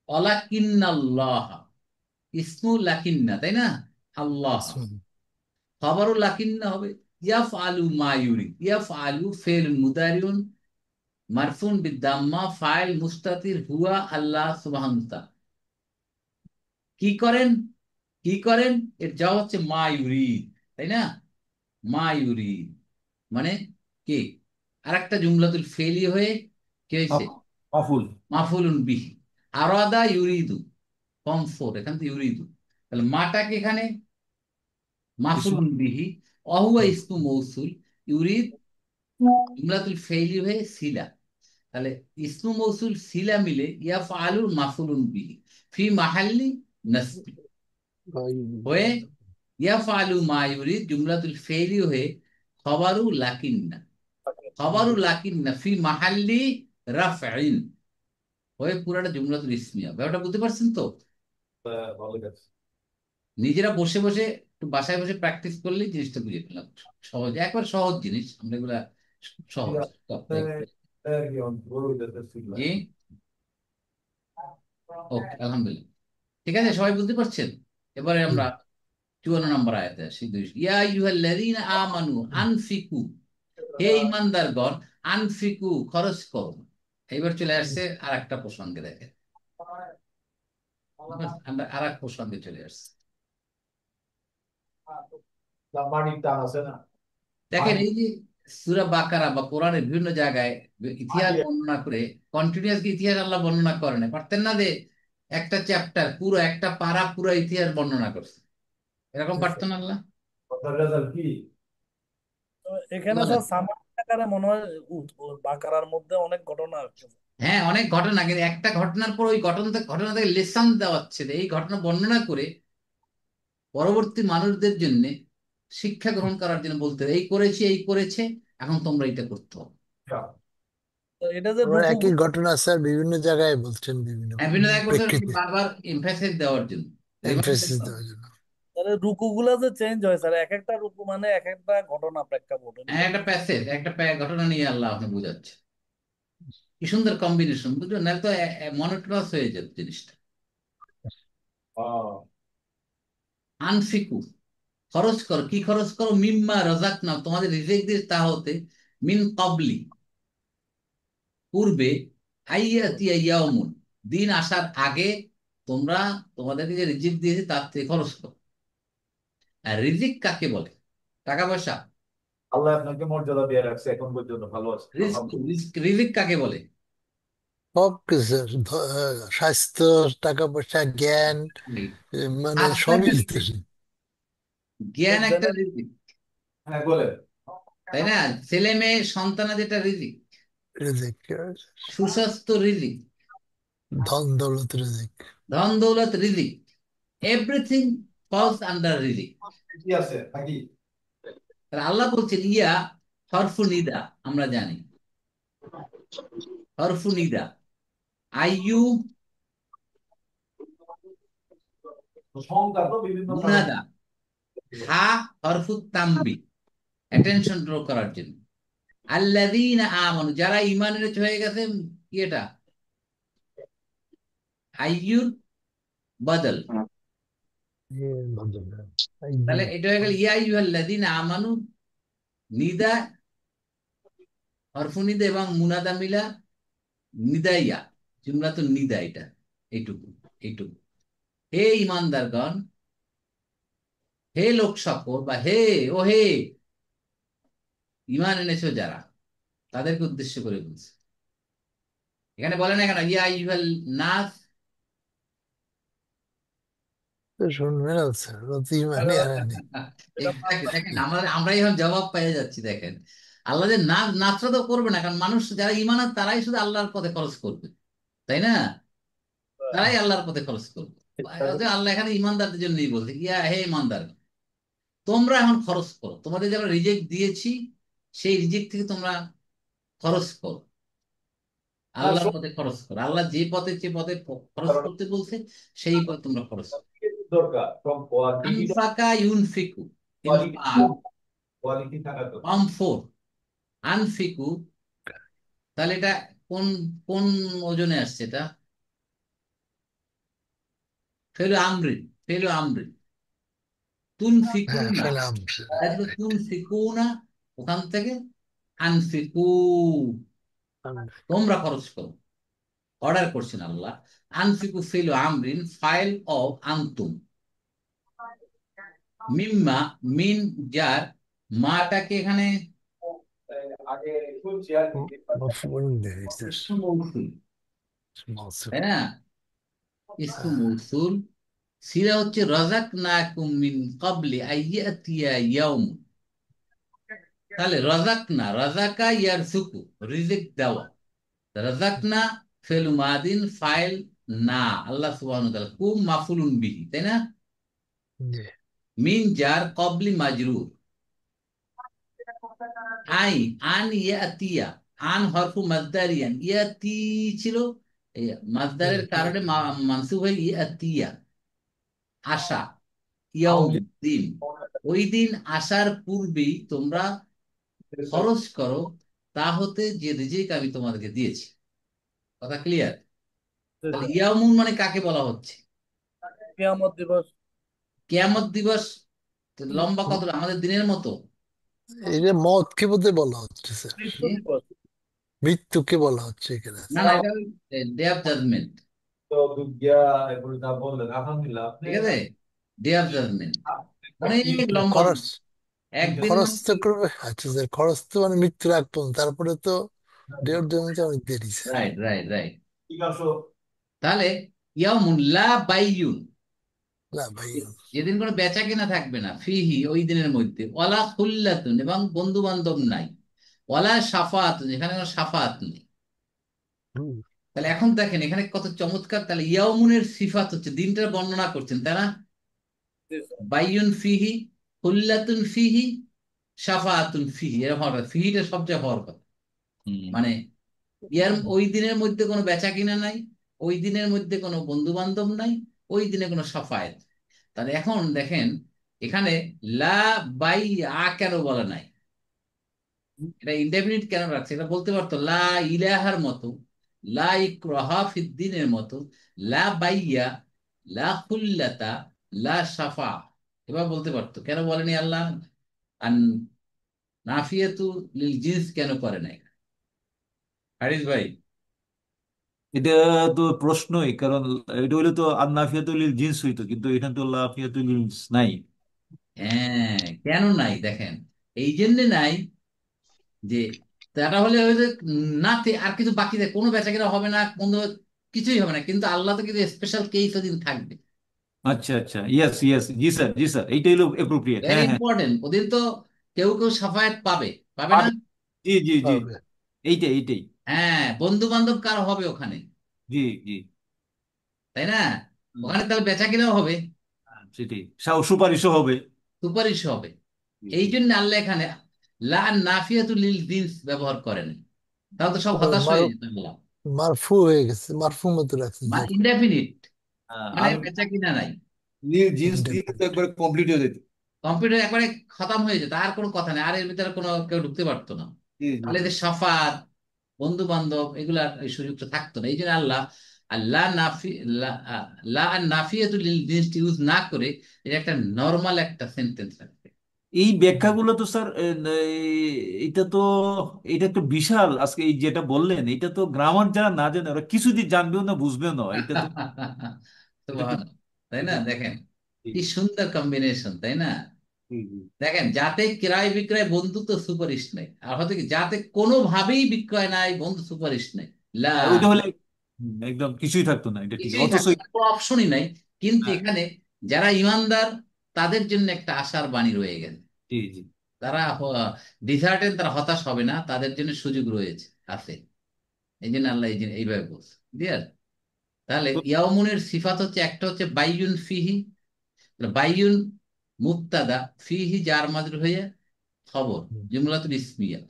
ওয়ালাকিন্নাল্লাহ ইসমু লাকিন্না, তাই না? আল্লাহ ইসমাইল। খবরও লাকিন্না হবে। ইয়াফআলু মা ইউরিদ, ইয়াফআলু ফেল মুদারিউন মারফুন বিদ্দাম্মা, ফাইল মুস্তাতির হুয়া আল্লাহ সুবহানাহু ওয়া তাআলা। কি করেন, কি করেন, এর জবাব হচ্ছে মা ইউরিদ, তাই না? মা ইউরিদ মানে কে? আর একটা জুমলাতুল ফেলি হয়ে কি হয়েছে? মাফুল। মাফুলুন বিহি। আরাদা ইউরিদু, ফর্ম 4, এখান থেকে ইউরিদু। তাহলে মাটাকে এখানে ইসমু। মাফুলুন বিহি, অহুয়া ইসমু মৌসুল, ইউরিদ জুমলাতুল ফেলি হয়ে সিলা। তাহলে ইসমু মৌসুল সিলা মিলে ইয়াফআলুল মাফুলুন বিহি ফি মাহাল্লি নাসবি হয়ে ইয়াফআলু মা ইউরিদ জুমলাতুল ফেইলি হয়ে খবরু লাকিন্না, খবরু লাকিন্না ফি মাহাল্লি রাফঈন হয়ে পুরাটা জুমলাতুল ইসমিয়া। ব্যাপারটা বুঝতে পারছেন তো? ভালো কাজ। নিজেরা বসে বসে একটু বাসায় বসে প্র্যাকটিস করলেই জিনিসটা বুঝে ফেললাম। সহজ, একবার সহজ জিনিস, আমরা এগুলা সহজ। জি, ওকে, আলহামদুলিল্লাহ। ঠিক আছে, সবাই বুঝতে পারছেন? এবারে আমরা 54 নম্বর আয়াতে আসি। ইয়া আইয়ুহাল্লাযীনা আমানু আনফিকু, হে ইমানদারগণ, আনফিকু খরচ করো। এইবার চলে আসছে আর একটা প্রসঙ্গে, দেখেন আমরা আর এক প্রসঙ্গে চলে আসছি। দেখেন এই যে সূরা বাকারা বা কোরআনের বিভিন্ন জায়গায় ইতিহাস বর্ণনা করে, কন্টিনিউয়াস ইতিহাস আল্লাহ বর্ণনা করেন, পারতেন না যে একটা চ্যাপ্টার পুরো, একটা পারা পুরো ইতিহাস বর্ণনা করছে? এরকম পারতেন আল্লাহ? তো এখানে বলেন। স্যার সামান্য আকারে মনে হয় বাকারার মধ্যে অনেক ঘটনা আছে। হ্যাঁ, অনেক ঘটনা, কিন্তু একটা ঘটনার পর ওই ঘটনা থেকে লেসন দেওয়া হচ্ছে, এই ঘটনা বর্ণনা করে পরবর্তী মানুষদের জন্য শিক্ষা গ্রহণ করার জন্য বলতে হবে, এই করেছি, এই করেছে, এখন তোমরা এটা করতে হবে। তো এটা যে ওরা রুকু, একই ঘটনা স্যার বিভিন্ন জায়গায় বলছেন বিভিন্ন বিভিন্ন জায়গায় বলতে প্রেক্ষিতে বারবার এমফাসিস দেওয়ার জন্য, রিমাইন্ডার এমফেসিস দেওয়ার দেওয়ার জন্য। জন্য। তাহলে রুকু গুলা যে চেঞ্জ হয় স্যার, এক একটা রুকু মানে এক একটা ঘটনা প্রেক্ষাপট, হ্যাঁ, এরকম একটা কিছু। প্যাসেজ, একটা ঘটনা নিয়ে আল্লাহ আপনি বুঝাচ্ছে। কি সুন্দর কম্বিনেশন, বুঝলেন? না তো মনোটোনাস হয়ে যেত জিনিসটা। আনফিকু, খরচ করো। কি খরচ করো? মিম্মা রাজাক না, তোমাদের রিজেক দিয়ে তা হতে, মিন কবলি, পূর্বে, আইয়াতিয়া ইয়াউমুন, দিন আসার আগে তোমরা তোমাদেরকে যে রিজিক দিয়েছে তার থেকে খরচ করো। আর রিজিক কাকে বলে? টাকা পয়সা? আল্লাহ আপনাকে মর্যাদা দিয়ে রাখছে এখন পর্যন্ত, ভালো আছে রিস্ক, আলহামদুলিল্লাহ। রিজিক কাকে বলে? সব কিছু স্বাস্থ্য, টাকা পয়সা, জ্ঞান, মানে স্বাস্থ্য সবই একটা তো রিজিক, জ্ঞান একটা জেনে- রিজিক, হ্যাঁ বলেন। তাই না? ছেলে মেয়ে সন্তান যেটা রিজিক, রিজিক, সুস্বাস্থ্য রিজিক, ধন দৌলত রিজিক। ধন দৌলত রিজিক, এভরিথিং ফলস আন্ডার রিজিক। কি আছে থাকি। তাহলে আল্লাহ বলছেন ইয়া হরফু নিদা, আমরা জানি হরফু নিদা। আইয়ু সংখ্যা তো বিভিন্ন কারণে। মুনাদা, হা হরফু তাম্বি, অ্যাটেনশন ড্র করার জন্য। আল্লাযীনা আমানু, যারা ঈমান এনেছে, হয়ে গেছে কি এটা? আইয়ুর বদল। তাহলে এটা হয়ে গেল ইয়া আইয়ুহাল্লাযীনা আমানু, নিদা, হরফু নিদা এবং মুনাদা মিলা নিদাইয়া, জুমলা তো নিদা, এটা এইটুকু, এইটুকু। হে ইমানদারগণ, হে লোক সকল, বা হে, ও হে ইমান এনেছো যারা, তাদেরকে উদ্দেশ্য করে বলছে। এখানে বলে না কেন ইয়া আইয়ুহাল নাস? তো শুনবে না স্যার, অতি মানে আনেনি। Exactly, দেখেন আমরাই এখন জবাব পেয়ে যাচ্ছি। দেখেন আল্লাহ যে নাচ, নাচটা তো করবে না, কারণ মানুষ যারা ইমান আছে তারাই শুধু আল্লাহর পথে খরচ করবে, তাই না? তারাই আল্লাহর পথে খরচ করবে। অতএব আল্লাহ এখানে ইমানদারদের জন্যই বলছে ইয়া হে ইমানদার, তোমরা এখন খরচ করো, তোমাদের যে আমরা রিজেক্ট দিয়েছি সেই রিজেক্ট থেকে তোমরা খরচ করো, না আল্লাহর পথে খরচ করো। আল্লাহ যে পথে, যে পথে খরচ কারণ করতে বলছে সেই পথে তোমরা খরচ করো। দরকার, সব কোয়ান্টিটিটা, আনফাকা ইউনফিকু, কোয়ালিটি, ইনফাক, কোয়ালিটি থাকা দরকার। পাম্পোর, আনফিকু। তাহলে এটা কোন কোন ওজনে আসছে? এটা ফেলু আমরিন, ফেলু আমরিন। হ্যাঁ, তুনফিকুনা, ফেলাম। তাহলে তুনফিকুনা, ওখান থেকে আনফিকু, তোমরা খরচ করো। অর্ডার করছেন আল্লাহ। আনফিকু ফেলু আমরিন, ফাইল অফ আনতুম, মিম্মা, মিন, যার, মাটাকে এখানে আগে শুনছি আর কি। মফউল বিহি স্যার। ইসমু মৌসুল, মৌসুল। তাই না? ইসমু মৌসুল। সিরা হচ্ছে রাযাকনাকুম মিন ক্বাবলি আইয়াতিয়া ইয়াউম। তাহলে রাযাকনা, রাযাকা ইয়ারযুকু, রিজিক দেওয়া। রাযাকনা ফেল মাদিন, ফাইল না, আল্লাহ সুবহানাহু ওয়া তাআলা, কুম মাফুলুন বিহি, তাই না? জি। মিন জার, ক্বাবলি মাজরুর। আই, আন ইয়াতিয়া, আন হরফু মাসদারিয়ান, ইয়াতি ছিল, এই মাসদারের কারণে মানসুব হয়ে ইয়াতিয়া, আশা, ইয়াউম, দিন। ওই দিন আসার পূর্বেই তোমরা খরচ করো, তা হতে যে রিজিক আমি তোমাদেরকে দিয়েছি। কথা ক্লিয়ার? তাহলে ইয়ামুন মানে কাকে বলা হচ্ছে? কিয়ামত দিবস। কিয়ামত দিবস লম্বা কত? আমাদের দিনের মতো? এটা মতকে বোধহয় বলা হচ্ছে স্যার, মৃত্যু দিবস। মৃত্যুকে বলা হচ্ছে এখানে। না না, এটা ডে অফ জাজমেন্ট। তো দুর্গা এগুলো যা বললেন আলহামদুলিল্লাহ আপনি। ঠিক আছে, ডে অফ জাজমেন্ট অনেক লম্বা দিন। খরচ, একদিন খরচ মানে তো করবে। আচ্ছা স্যার, খরচ তো মানে মৃত্যুর আগ পর্যন্ত, তারপরে তো দেড় জন্য অনেক দেরি স্যার। Right, right, right. ঠিক আছে। তাহলে ইয়াউমুন লা বাইয়ুন, না ভাই। যেদিন কোনো বেচা কেনা থাকবে না, ফিহি, ওই দিনের মধ্যে, ওয়ালা খুল্লাতুন, এবং বন্ধু বান্ধব নাই, ওয়ালা শাফাআতুন, এখানে কোনো শাফাআত নেই। হুম, তাহলে এখন দেখেন এখানে কত চমৎকার। তাহলে ইয়াউমুনের সিফাত হচ্ছে দিনটার বর্ণনা করছেন, তাই না? বাইয়ুন ফিহি, খুল্লাতুন ফিহি, শাফাআতুন ফিহি, এরকম হবে। ফিহিটা সবচেয়ে হওয়ার কথা, মানে ওই দিনের মধ্যে কোনো বেচা কিনা নাই, ওই দিনের মধ্যে কোনো বন্ধু বান্ধব নাই, ওই দিনে কোনো সাফায়েত। তাহলে এখন দেখেন এখানে লা বাই কেন বলা নাই, এটা ইনডেফিনিট কেন রাখছে? এটা বলতে পারতো লা ইলাহার মতো, লা ইকরাহা ফিদ্দিনের মতো, লা বাইয়া, লা খুল্লাতা, লা সাফা, এবার বলতে পারতো। কেন বলেনি আল্লাহ? আর নাফিয়াতু লিল জিন্স কেন করে নাই? হারিস ভাই। এটা তো প্রশ্নই, কারণ এটা হইলে তো আন্নাফিয়াতুল জিন্স হইতো, কিন্তু এখানে তো লাফিয়াতুল জিন্স নাই। হ্যাঁ, কেন নাই দেখেন, এই জন্য নাই যে তারা হলে ওই যে না আর কিছু বাকি থাকে, কোনো বেচাকেনা হবে না, কোনো কিছুই হবে না, কিন্তু আল্লাহ তো কিন্তু স্পেশাল কেস ওদিন থাকবে। আচ্ছা আচ্ছা, ইয়েস ইয়েস, জি স্যার জি স্যার, এইটা হলো এপ্রোপ্রিয়েট, ভেরি হ্যাঁ হ্যাঁ। ইম্পর্টেন্ট, ওদিন তো কেউ কেউ সাফায়াত পাবে, পাবে না? পাবে। জি জি জি, পাবে। এইটাই এইটাই। হ্যাঁ, বন্ধু বান্ধব কার হবে ওখানে, জি জি। তাই না? হুম, ওখানে তাহলে বেচা কিনাও হবে, সেটাই, সুপারিশও হবে। সুপারিশ হবে। জি এই জি। জন্য আল্লাহ এখানে লা নাফিয়াতুল লিল জিন্স ব্যবহার করেন, তাহলে তো সব ও, হতাশ মার হয়ে যেত আল্লাহ। মারফু হয়ে গেছে, মারফু মতো রাখছে যে ইনডেফিনিট, মানে আর বেচা কিনা নাই, জিন্স দিয়ে তো indefinite। একবার কমপ্লিট হয়ে যেত। কম্পিউটার একবারে খতম হয়ে যেত, আর কোনো কথা নেই, আর এর ভিতরে কোনো কেউ ঢুকতে পারতো না। জি জি তাহলে জি। যে সাফাত, বন্ধু বান্ধব, এগুলার এই সুযোগটা থাকতো না। এই জন্য আল্লাহ আল্লাহ নাফি লা লা আর নাফিয়াতুল জিনিসটি ইউজ না করে এটা একটা নর্মাল একটা সেন্টেন্স রাখবে। এই ব্যাখ্যাগুলো তো স্যার এটা তো, এটা একটা বিশাল, আজকে এই যেটা বললেন এটা তো গ্রামার যারা না জানে ওরা কিছুদিন জানবেও না বুঝবেও না, এটা তো, এটা তো, সুবহানাল্লাহ। তাই না? এটা তো, দেখেন জি কি সুন্দর কম্বিনেশন, তাই না? জি জি। দেখেন, যাতে ক্রয় বিক্রয় বন্ধুত্ব সুপারিশ নেই, আর হয়তো কি যাতে কোনোভাবেই বিক্রয় নাই বন্ধু সুপারিশ নেই, লা, হ্যাঁ, ওইটা হলে একদম কিছুই থাকতো না, এটা ঠিক, কিছুই অথচ থাকবে না, কোনো অপশনই নাই। কিন্তু হ্যাঁ, এখানে যারা ইমানদার তাদের জন্য একটা আশার বাণী রয়ে গেছে। জি জি। তারা ডিসার্টেন, তারা হতাশ হবে না, তাদের জন্য সুযোগ রয়েছে, আছে। এই জন্য আল্লাহ এই জন্য এইভাবে বলছে, ক্লিয়ার? তাহলে তো ইয়াউমুনের সিফাত হচ্ছে, একটা হচ্ছে বাইয়ুন ফিহি, বাইয়ুন মুবতাদা, ফিহি জার মাজরুর হয়ে খবর, জুমলাতুল ইসমিয়া।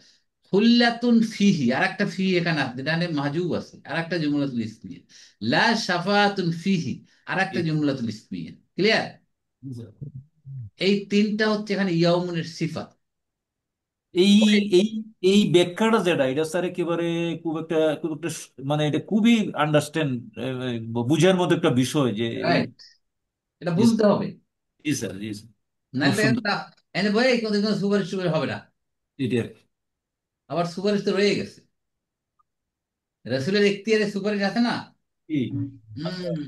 খুল্লাতুন ফিহি, আর একটা ফিহি এখানে আছে, যেটা মাহজুব আছে, আর একটা জুমলাতুল ইসমিয়া। লা শাফাতুন ফিহি, আর একটা জি, জুমলাতুল ইসমিয়া। ক্লিয়ার? জি, স্যার। এই তিনটা হচ্ছে এখানে ইয়াউমুনের সিফাত। এই এই এই ব্যাখ্যাটা যেটা, এটা স্যার একেবারে খুব একটা মানে এটা খুবই আন্ডারস্ট্যান্ড, বুঝার মতো একটা বিষয় যে এই, রাইট, এটা জি বুঝতে হবে। জি স্যার জি স্যার, খুব নাহলে সুন্দর। এনে বই কোনো সুপারিশ টুপারিশ হবে না। এটা আবার সুপারিশ তো রয়ে গেছে, রসুলের এখতিয়ারে সুপারিশ আছে না। কি, হম।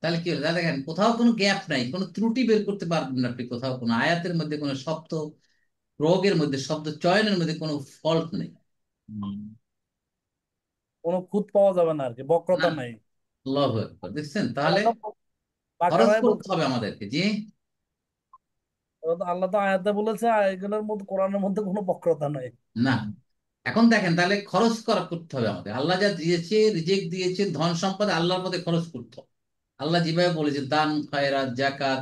তাহলে কি হলো? তাহলে দেখেন কোথাও কোনো গ্যাপ নাই, কোনো ত্রুটি বের করতে পারবেন না আপনি, কোথাও কোনো আয়াতের মধ্যে কোনো শব্দ প্রয়োগের মধ্যে, শব্দ চয়নের মধ্যে কোনো ফল্ট নেই। হুম, কোনো খুঁত পাওয়া যাবে না আর কি, না, বক্রতা নাই। আল্লাহু আকবার, দেখছেন? তাহলে আল্লাহ তো খরচ বাকারায় করতে বলছে, হবে আমাদেরকে, জি। আল্লাহ তো আয়াতে বলেছে এগুলোর মধ্যে, কোরআনের মধ্যে কোনো বক্রতা নাই। না, এখন দেখেন তাহলে খরচ করা করতে হবে আমাদের। আল্লাহ যা দিয়েছে, রিজেক্ট দিয়েছে, ধন সম্পদ আল্লাহর পথে খরচ করতে হবে। আল্লাহ যেভাবে বলেছে দান খয়রাত জাকাত,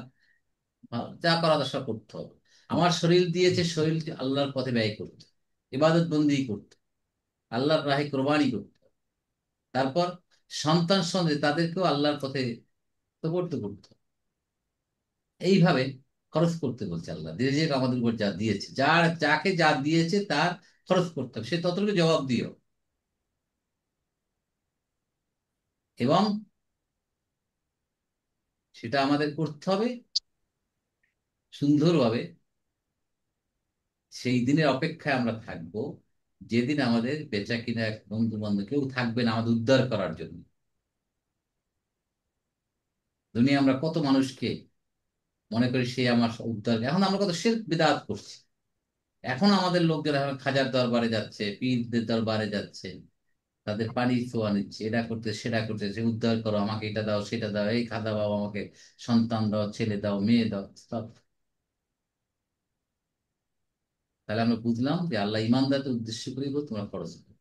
যা করা তা সব করতে হবে। আমার শরীর দিয়েছে, শরীর আল্লাহর পথে ব্যয় করতে, ইবাদত বন্দি করতে, আল্লাহর রাহে কোরবানি করতে। তারপর সন্তান সন্তান তাদেরকেও আল্লাহর পথে সুপর্দ করতে হবে। এইভাবে খরচ করতে বলছে আল্লাহ, রিজিক আমাদের উপর যা দিয়েছে, যার যাকে যা দিয়েছে তার খরচ করতে হবে, সে ততটুকু জবাব দিও। এবং সেটা আমাদের করতে হবে সুন্দরভাবে। সেই দিনের অপেক্ষায় আমরা থাকব, যেদিন আমাদের বেচা কিনা বন্ধু বান্ধব কেউ থাকবে না আমাদের উদ্ধার করার জন্য। দুনিয়া আমরা কত মানুষকে মনে করি সে আমার উদ্ধার, এখন আমরা কত শিরক বিদআত করছি। এখন আমাদের লোকজন এখন খাজার দরবারে যাচ্ছে, পীরদের দরবারে যাচ্ছে, তাদের পানি ছোঁয়া নিচ্ছে, এটা করতে সেটা করতে, সে উদ্ধার করো, আমাকে এটা দাও সেটা দাও, এই খাদা বাবা, আমাকে সন্তান দাও, ছেলে দাও, মেয়ে দাও, সব। তাহলে আমরা বুঝলাম যে আল্লাহ ইমানদারদের উদ্দেশ্য করে বল তোমরা খরচ করো।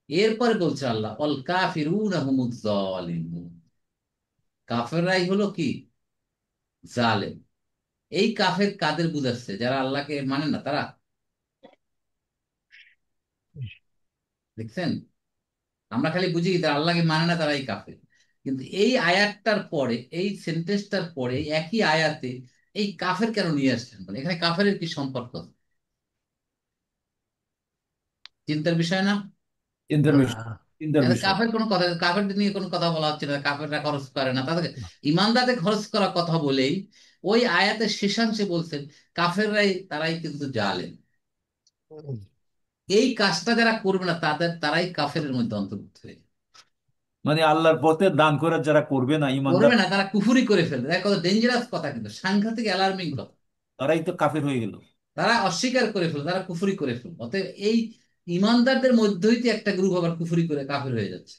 এরপরে বলছে আল্লাহ অল কাফিরুনা হুমুজ জালিমুন, কাফেররাই হলো কি? জালেম। এই কাফের কাদের বুঝাচ্ছে? যারা আল্লাহকে মানে না তারা, দেখছেন? আমরা খালি বুঝি যারা আল্লাহকে মানে না তারাই কাফের, কিন্তু এই আয়াতটার পরে, এই সেন্টেন্সটার পরে, এই একই আয়াতে এই কাফের কেন নিয়ে আসছেন, বলে এখানে কাফের কি সম্পর্ক? চিন্তার বিষয় না? চিন্তার বিষয়, হ্যাঁ। চিন্তার এখানে বিষয়। কাফের কোনো কথা, কাফেরদের নিয়ে কোনো কথা বলা হচ্ছে না, কাফেররা খরচ করে না, তাদের ইমানদারদের খরচ করা কথা বলেই ওই আয়াতের শেষাংশে বলছেন কাফেররাই, তারাই কিন্তু জালেম। এই কাজটা যারা করবে না তারাই কাফেরের মধ্যে অন্তর্ভুক্ত হয়ে যাবে। মানে আল্লাহর পথে দান করার যারা করবে না, ইমানদার, করবে না, তারা কুফরি করে ফেলবে। দেখ কত ডেঞ্জারাস কথা, কিন্তু সাংঘাতিক অ্যালার্মিং কথা। তারাই তো কাফের হয়ে গেল। তারা অস্বীকার করে ফেলবে, তারা কুফরি করে ফেলবে। অতএব এই ইমানদারদের মধ্যেই তো একটা গ্রুপ আবার কুফরি করে কাফের হয়ে যাচ্ছে।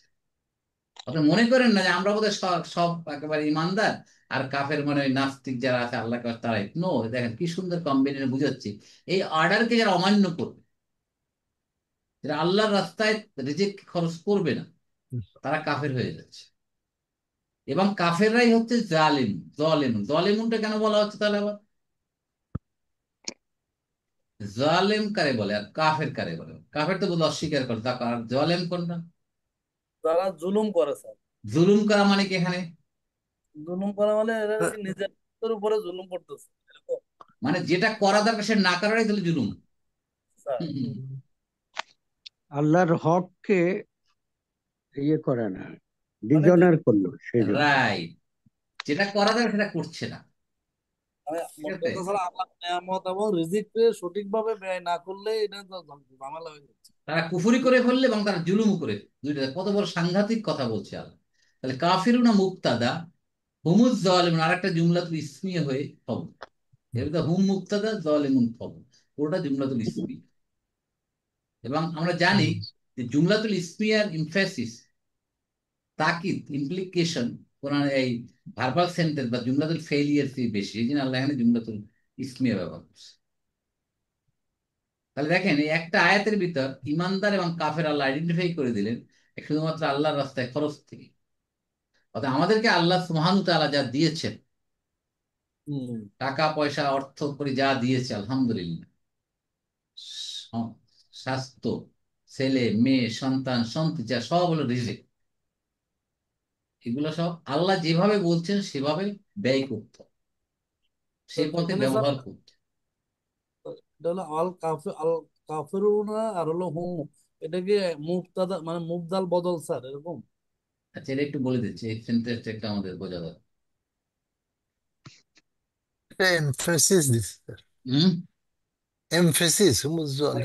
আপনি মনে করেন না যে আমরা বোধহয় সব সব একেবারে ইমানদার, আর কাফের মানে ওই নাস্তিক যারা আছে আল্লাহ তারাই। নো, দেখেন কি সুন্দর কম্বিনেশন বুঝাচ্ছি। এই অর্ডারকে যারা অমান্য করবে, যারা আল্লাহর রাস্তায় রিজিক খরচ করবে না, তারা কাফের হয়ে যাচ্ছে। এবং কাফেররাই হচ্ছে জালিম। জলেমুনটা কেন বলা হচ্ছে তাহলে আবার? জালেম কারে বলে আর কাফের কারে বলে? কাফের তো বলে অস্বীকার করে, তা আর জালেম কোনটা? যারা জুলুম করে স্যার। জুলুম করা মানে কি এখানে? জুলুম করা মানে এরা কি নিজের উপরে জুলুম করতেছে এরকম মানে যেটা করা দরকার সে না করাটাই তাহলে জুলুম। স্যার। আল্লাহর হককে ইয়ে করে না, মানে ডিজনার করলো সেই জন্য। রাইট, যেটা করা দরকার সেটা করছে না। মানে ঠিক মোট আছে, কথা স্যার, আল্লাহ নিয়ামত এবং রিজিককে সঠিকভাবে ব্যয় না করলে এটা তো ঝামেলা হয়ে যাচ্ছে। তারা কুফরি করে ফেললে এবং তারা জুলুমও করে ফেললে। দুইটা কত বড় সাংঘাতিক কথা বলছে আল্লাহ। তাহলে কাফিরুনা মুক্তাদা, হুমুজ জালিমুন আর একটা জুমলাতুল ইসমিয়া হয়ে খবর। এর ভিতরে হুম মুক্তাদা, জালিমুন খবর, পুরোটা জুমলাতুল ইসমি। এবং আমরা জানি যে জুমলাতুল ইসমিয়ার ইমফ্যাসিস, তাকিদ, ইমপ্লিকেশন কোরআন এই ভার্বাল সেন্টেন্স বা জুমলাতুল ফেলিয়ার চেয়ে বেশি। এই জন্য আল্লাহ এখানে জুমলাতুল ইসমিয়া ব্যবহার করছে। তাহলে দেখেন এই একটা আয়াতের ভিতর ইমানদার এবং কাফের আল্লাহ আইডেন্টিফাই করে দিলেন শুধুমাত্র আল্লাহর রাস্তায় খরচ থেকে। অর্থাৎ আমাদেরকে আল্লাহ সুবহানাহু ওয়া তাআলা যা দিয়েছেন, হম। টাকা পয়সা অর্থ করে যা দিয়েছে আলহামদুলিল্লাহ, স- স্বাস্থ্য, ছেলে মেয়ে সন্তান সন্ততি যা সব হলো রিজিক। এগুলো সব আল্লাহ যেভাবে বলছেন সেভাবে ব্যয় করতে হবে, তো সে পথে এখানে স্যার ব্যবহার করতে হবে। এটা হলো আল কাফেরুনা আর হলো হুম, এটা কি মুবতাদা মানে মুবদাল বদল স্যার এরকম? আচ্ছা, এটা একটু বলে দিচ্ছি, এই সেন্টেন্সটা একটু আমাদের বোঝা দরকার। এমফেসিস দিচ্ছে, হুম, এমফেসিস একটা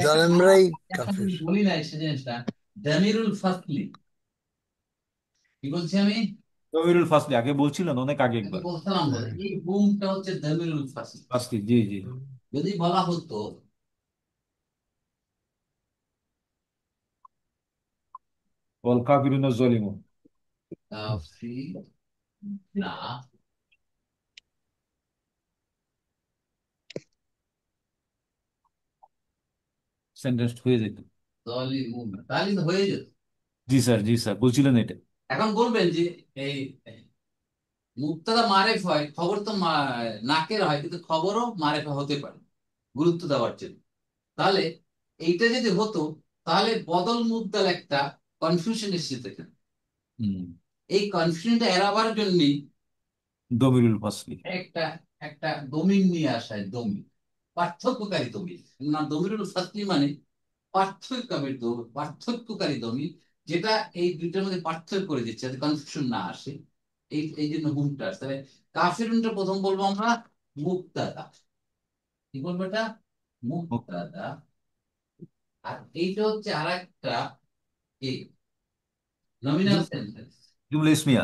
জালেমরাই একটা কাফের। জিনিস বলি না সে জিনিসটা, দামিরুল ফাসলি। কি বলছি আমি? জমিরুল ফাসলি আগে বলছিলেন, অনেক আগে আগে একবার। বলছিলাম তো, এই বুমটা হচ্ছে দামিরুল ফাসলি। ফাসলি, জি জি। যদি বলা হতো ওয়াল কাফিরুনা যালিমুন। না, সেন্টেন্স হয়ে যেত। জালিমুন তাহলে কিন্তু হয়ে যেত। জি স্যার, জি স্যার, বলছিলেন এটা। এখন বলবেন যে এই মুক্তাদা মারেফ হয়, খবর তো নাকের হয়, কিন্তু খবরও মারেফা হতে পারে গুরুত্ব দেওয়ার জন্য। তাহলে এইটা যদি হতো তাহলে বদল মুদ্দাল একটা কনফিউশন এসেছে এখানে। হুম। এই কনফিউশনটা এড়াবার জন্যই দমিরুল ফাসলি। একটা একটা দমিন নিয়ে আসায়, দমিন পার্থক্যকারী দমিন। না, দমিরুল ফাসলি মানে পার্থক্যকারী দমিন, যেটা এই দুইটার মধ্যে পার্থক্য করে দিচ্ছে যাতে কনফিউশন না আসে। এই এই জন্য হুমটা আসে। তাহলে কাফিরুনটা প্রথম বলবো আমরা মুক্তাদা। কি বলবো এটা? মুক্তাদা। আর এইটা হচ্ছে আর একটা কি, নমিনাল সেন্টেন্স। জুমলা ইসমিয়া।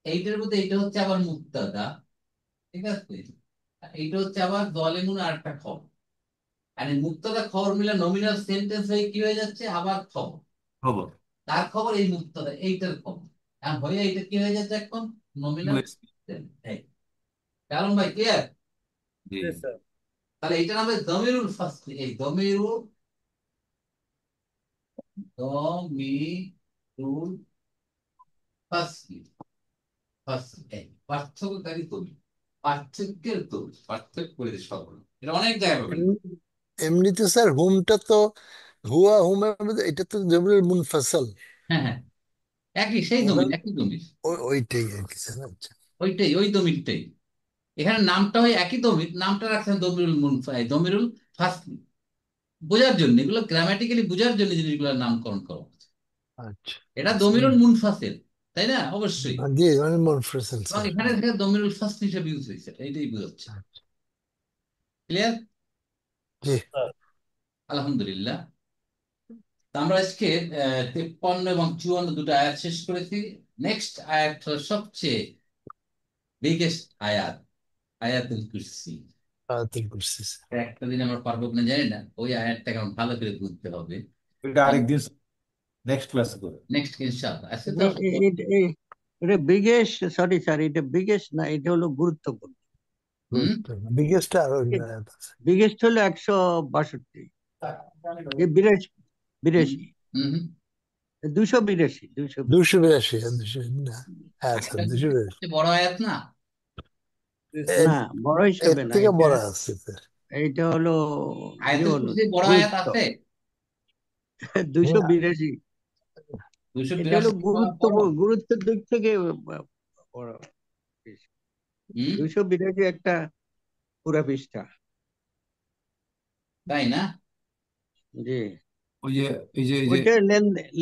এইটার মধ্যে এইটা হচ্ছে আবার মুক্তাদা, ঠিক আছে? আর এইটা হচ্ছে আবার জালিমুন আর একটা খবর। আর এই মুক্তাদা খবর মিলে নমিনাল সেন্টেন্স হয়ে কি হয়ে যাচ্ছে, আবার খবর। খবর। তার খবর এই মুক্তাদা এইটার খবর, আর হয়ে এইটা কি হয়ে যাচ্ছে এখন নমিনাল জুমলা ইসমিয়া। সেন্টেন্স। কারণ ভাই ক্লিয়ার? জি। জি স্যার। তাহলে এইটা নামে দমিরুল ফাসলি। এই দমিরুল, দমিরুল ফাসলি, ফাসলি এই পার্থক্যকারী দমির, পার্থক্যের দমির, পার্থক্য করে সকল। এটা অনেক জায়গায় পাবেন। এমনিতে স্যার হোমটা তো হুয়া হুমা, এটা তো জমিরুল মুনফাসাল। হ্যাঁ হ্যাঁ, একই সেই ওটা দমির, একই দমির। ওইটাই আর কি স্যার। আচ্ছা। ওইটাই, ওই দমিরটাই। এখানে নামটা হয় একই দমির, নামটা রাখছেন দমিরুল দমিরুল ফাসলি। বোঝার জন্য, এগুলো গ্রামাটিক্যালি বোঝার জন্য জিনিসগুলোর নামকরণ করা হচ্ছে। আচ্ছা। এটা আচ্ছা। দমিরুল মুনফাসিল, তাই না? অবশ্যই। জি, মানে মুনফাসাল এবং স্যার। এখানে থেকে দমিরুল ফাসলি হিসেবে ইউজ হয়েছে, এইটাই বোঝাচ্ছে। আচ্ছা। ক্লিয়ার? জি। আলহামদুলিল্লাহ। তা আমরা আজকে 53 এবং 54 দুটো আয়াত শেষ করেছি। নেক্সট আয়াত হলো সবচেয়ে বিগেস্ট আয়াত, আয়াতুল কুরসি। আয়াতুল কুরসি স্যার। একটা দিন আমরা পারবো কিনা জানি না, ওই আয়াতটাকে আমার ভালো করে বুঝতে হবে। এটা আরেকদিন নেক্সট ক্লাসে করে। নেক্সট ইনশাআল্লাহ। আজকে তো এটা বিগেস্ট, সরি স্যার, এটা বিগেস্ট না, এটা হলো গুরুত্বপূর্ণ। হুম বিগেস্ট আর অন্য আয়াত আছে। বিগেস্ট হলো 162, এই 82, হুম হুম। 282, 282। 282, 200 না। হ্যাঁ স্যার, এটা 282। সবচেয়ে বড় আয়াত না? না, বড় এর হিসেবে না, থেকে এটা বড় আছে স্যার। এটা হলো আয়াতুল জীবন, কুরসি বড় আয়াত গুরুত্ব। আছে? 282, এটা হলো 282 গুরুত্ব, বড়। গুরুত্বের দিক থেকে বড়। হুম, 282 একটা পুরা পৃষ্ঠা। তাই না? জি, ওই যে এই যে ওইটা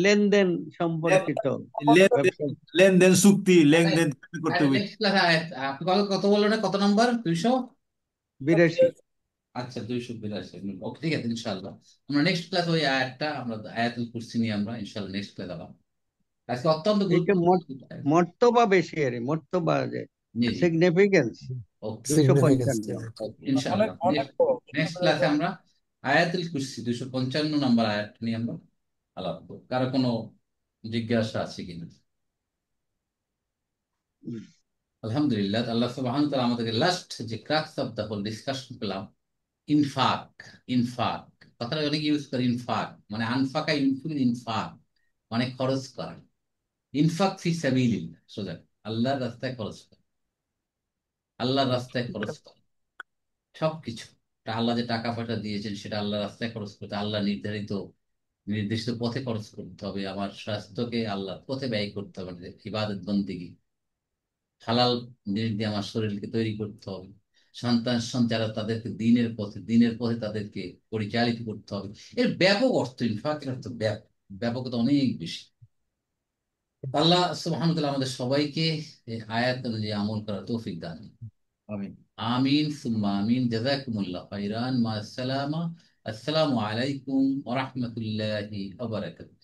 লেনদেন সম্পর্কিত লেনদেন, ব্যবসা। লেনদেন চুক্তি, আরে, লেনদেন করতে হবে। নেক্সট ক্লাস আয়াত আপনি কত কত বললেন না? কত নাম্বার? 200? 82। আচ্ছা, 282। ওকে, ঠিক আছে, ইনশাআল্লাহ আমরা নেক্সট ক্লাস ওই আয়াতটা, আমরা আয়াতুল কুরসি নিয়ে আমরা ইনশাআল্লাহ নেক্সট ক্লাস আবার। আজকে অত্যন্ত এটা গুরুত্বপূর্ণ আয়াত। মর্তবা বেশি, এর মর্তবা, যে জি জি। সিগনিফিকেন্স ওকে, 255। অনেক ইনশাআল্লাহ অনেক নেক্সট বড়, বুঝতে নেক্সট ক্লাসে পেরেছেন? আমরা আয়াতুল কুরসি 255 নাম্বার আয়াত নিয়ে আমরা আলাপ করব। কারো কোনো জিজ্ঞাসা আছে কিনা? আলহামদুলিল্লাহ, আল্লাহ সুবহানাহু ওয়া তাআলা আমাদেরকে লাস্ট যে crux of the whole discussion পেলাম, ইনফাক। ইনফাক কথাটা অনেক ইউজ করে, ইনফাক মানে আনফাকা ইনফুল, ইনফাক মানে খরচ করা। ইনফাক ফি সাবিলিল্লাহ, সোজা আল্লাহর রাস্তায় খরচ করা, আল্লাহর রাস্তায় খরচ করা সবকিছু। তা আল্লাহ যে টাকা পয়সা দিয়েছেন সেটা আল্লাহর রাস্তায় খরচ করতে, আল্লাহ নির্ধারিত নির্দিষ্ট পথে খরচ করতে হবে। আমার স্বাস্থ্যকে আল্লাহর পথে ব্যয় করতে হবে, ইবাদত বন্দেগী। হালাল জিনিস দিয়ে আমার শরীরকে তৈরি করতে হবে। সন্তান সঞ্চারা তাদেরকে দিনের পথে তাদেরকে পরিচালিত করতে হবে। এর ব্যাপক অর্থ, ইনফাক্টের অর্থ ব্যাপক, ব্যাপকতা অনেক বেশি। আল্লাহ সুবহানাহু ওয়া তাআলা আমাদের সবাইকে এই আয়াত অনুযায়ী আমল করার তৌফিক দান করুন। আমিন। আমিন সুম্মা আমিন। জাযাকুমুল্লাহ খাইরান। মা আসসালামা। আসসালামু আলাইকুম ওয়া রাহমাতুল্লাহি ওয়া বারাকাতুহু।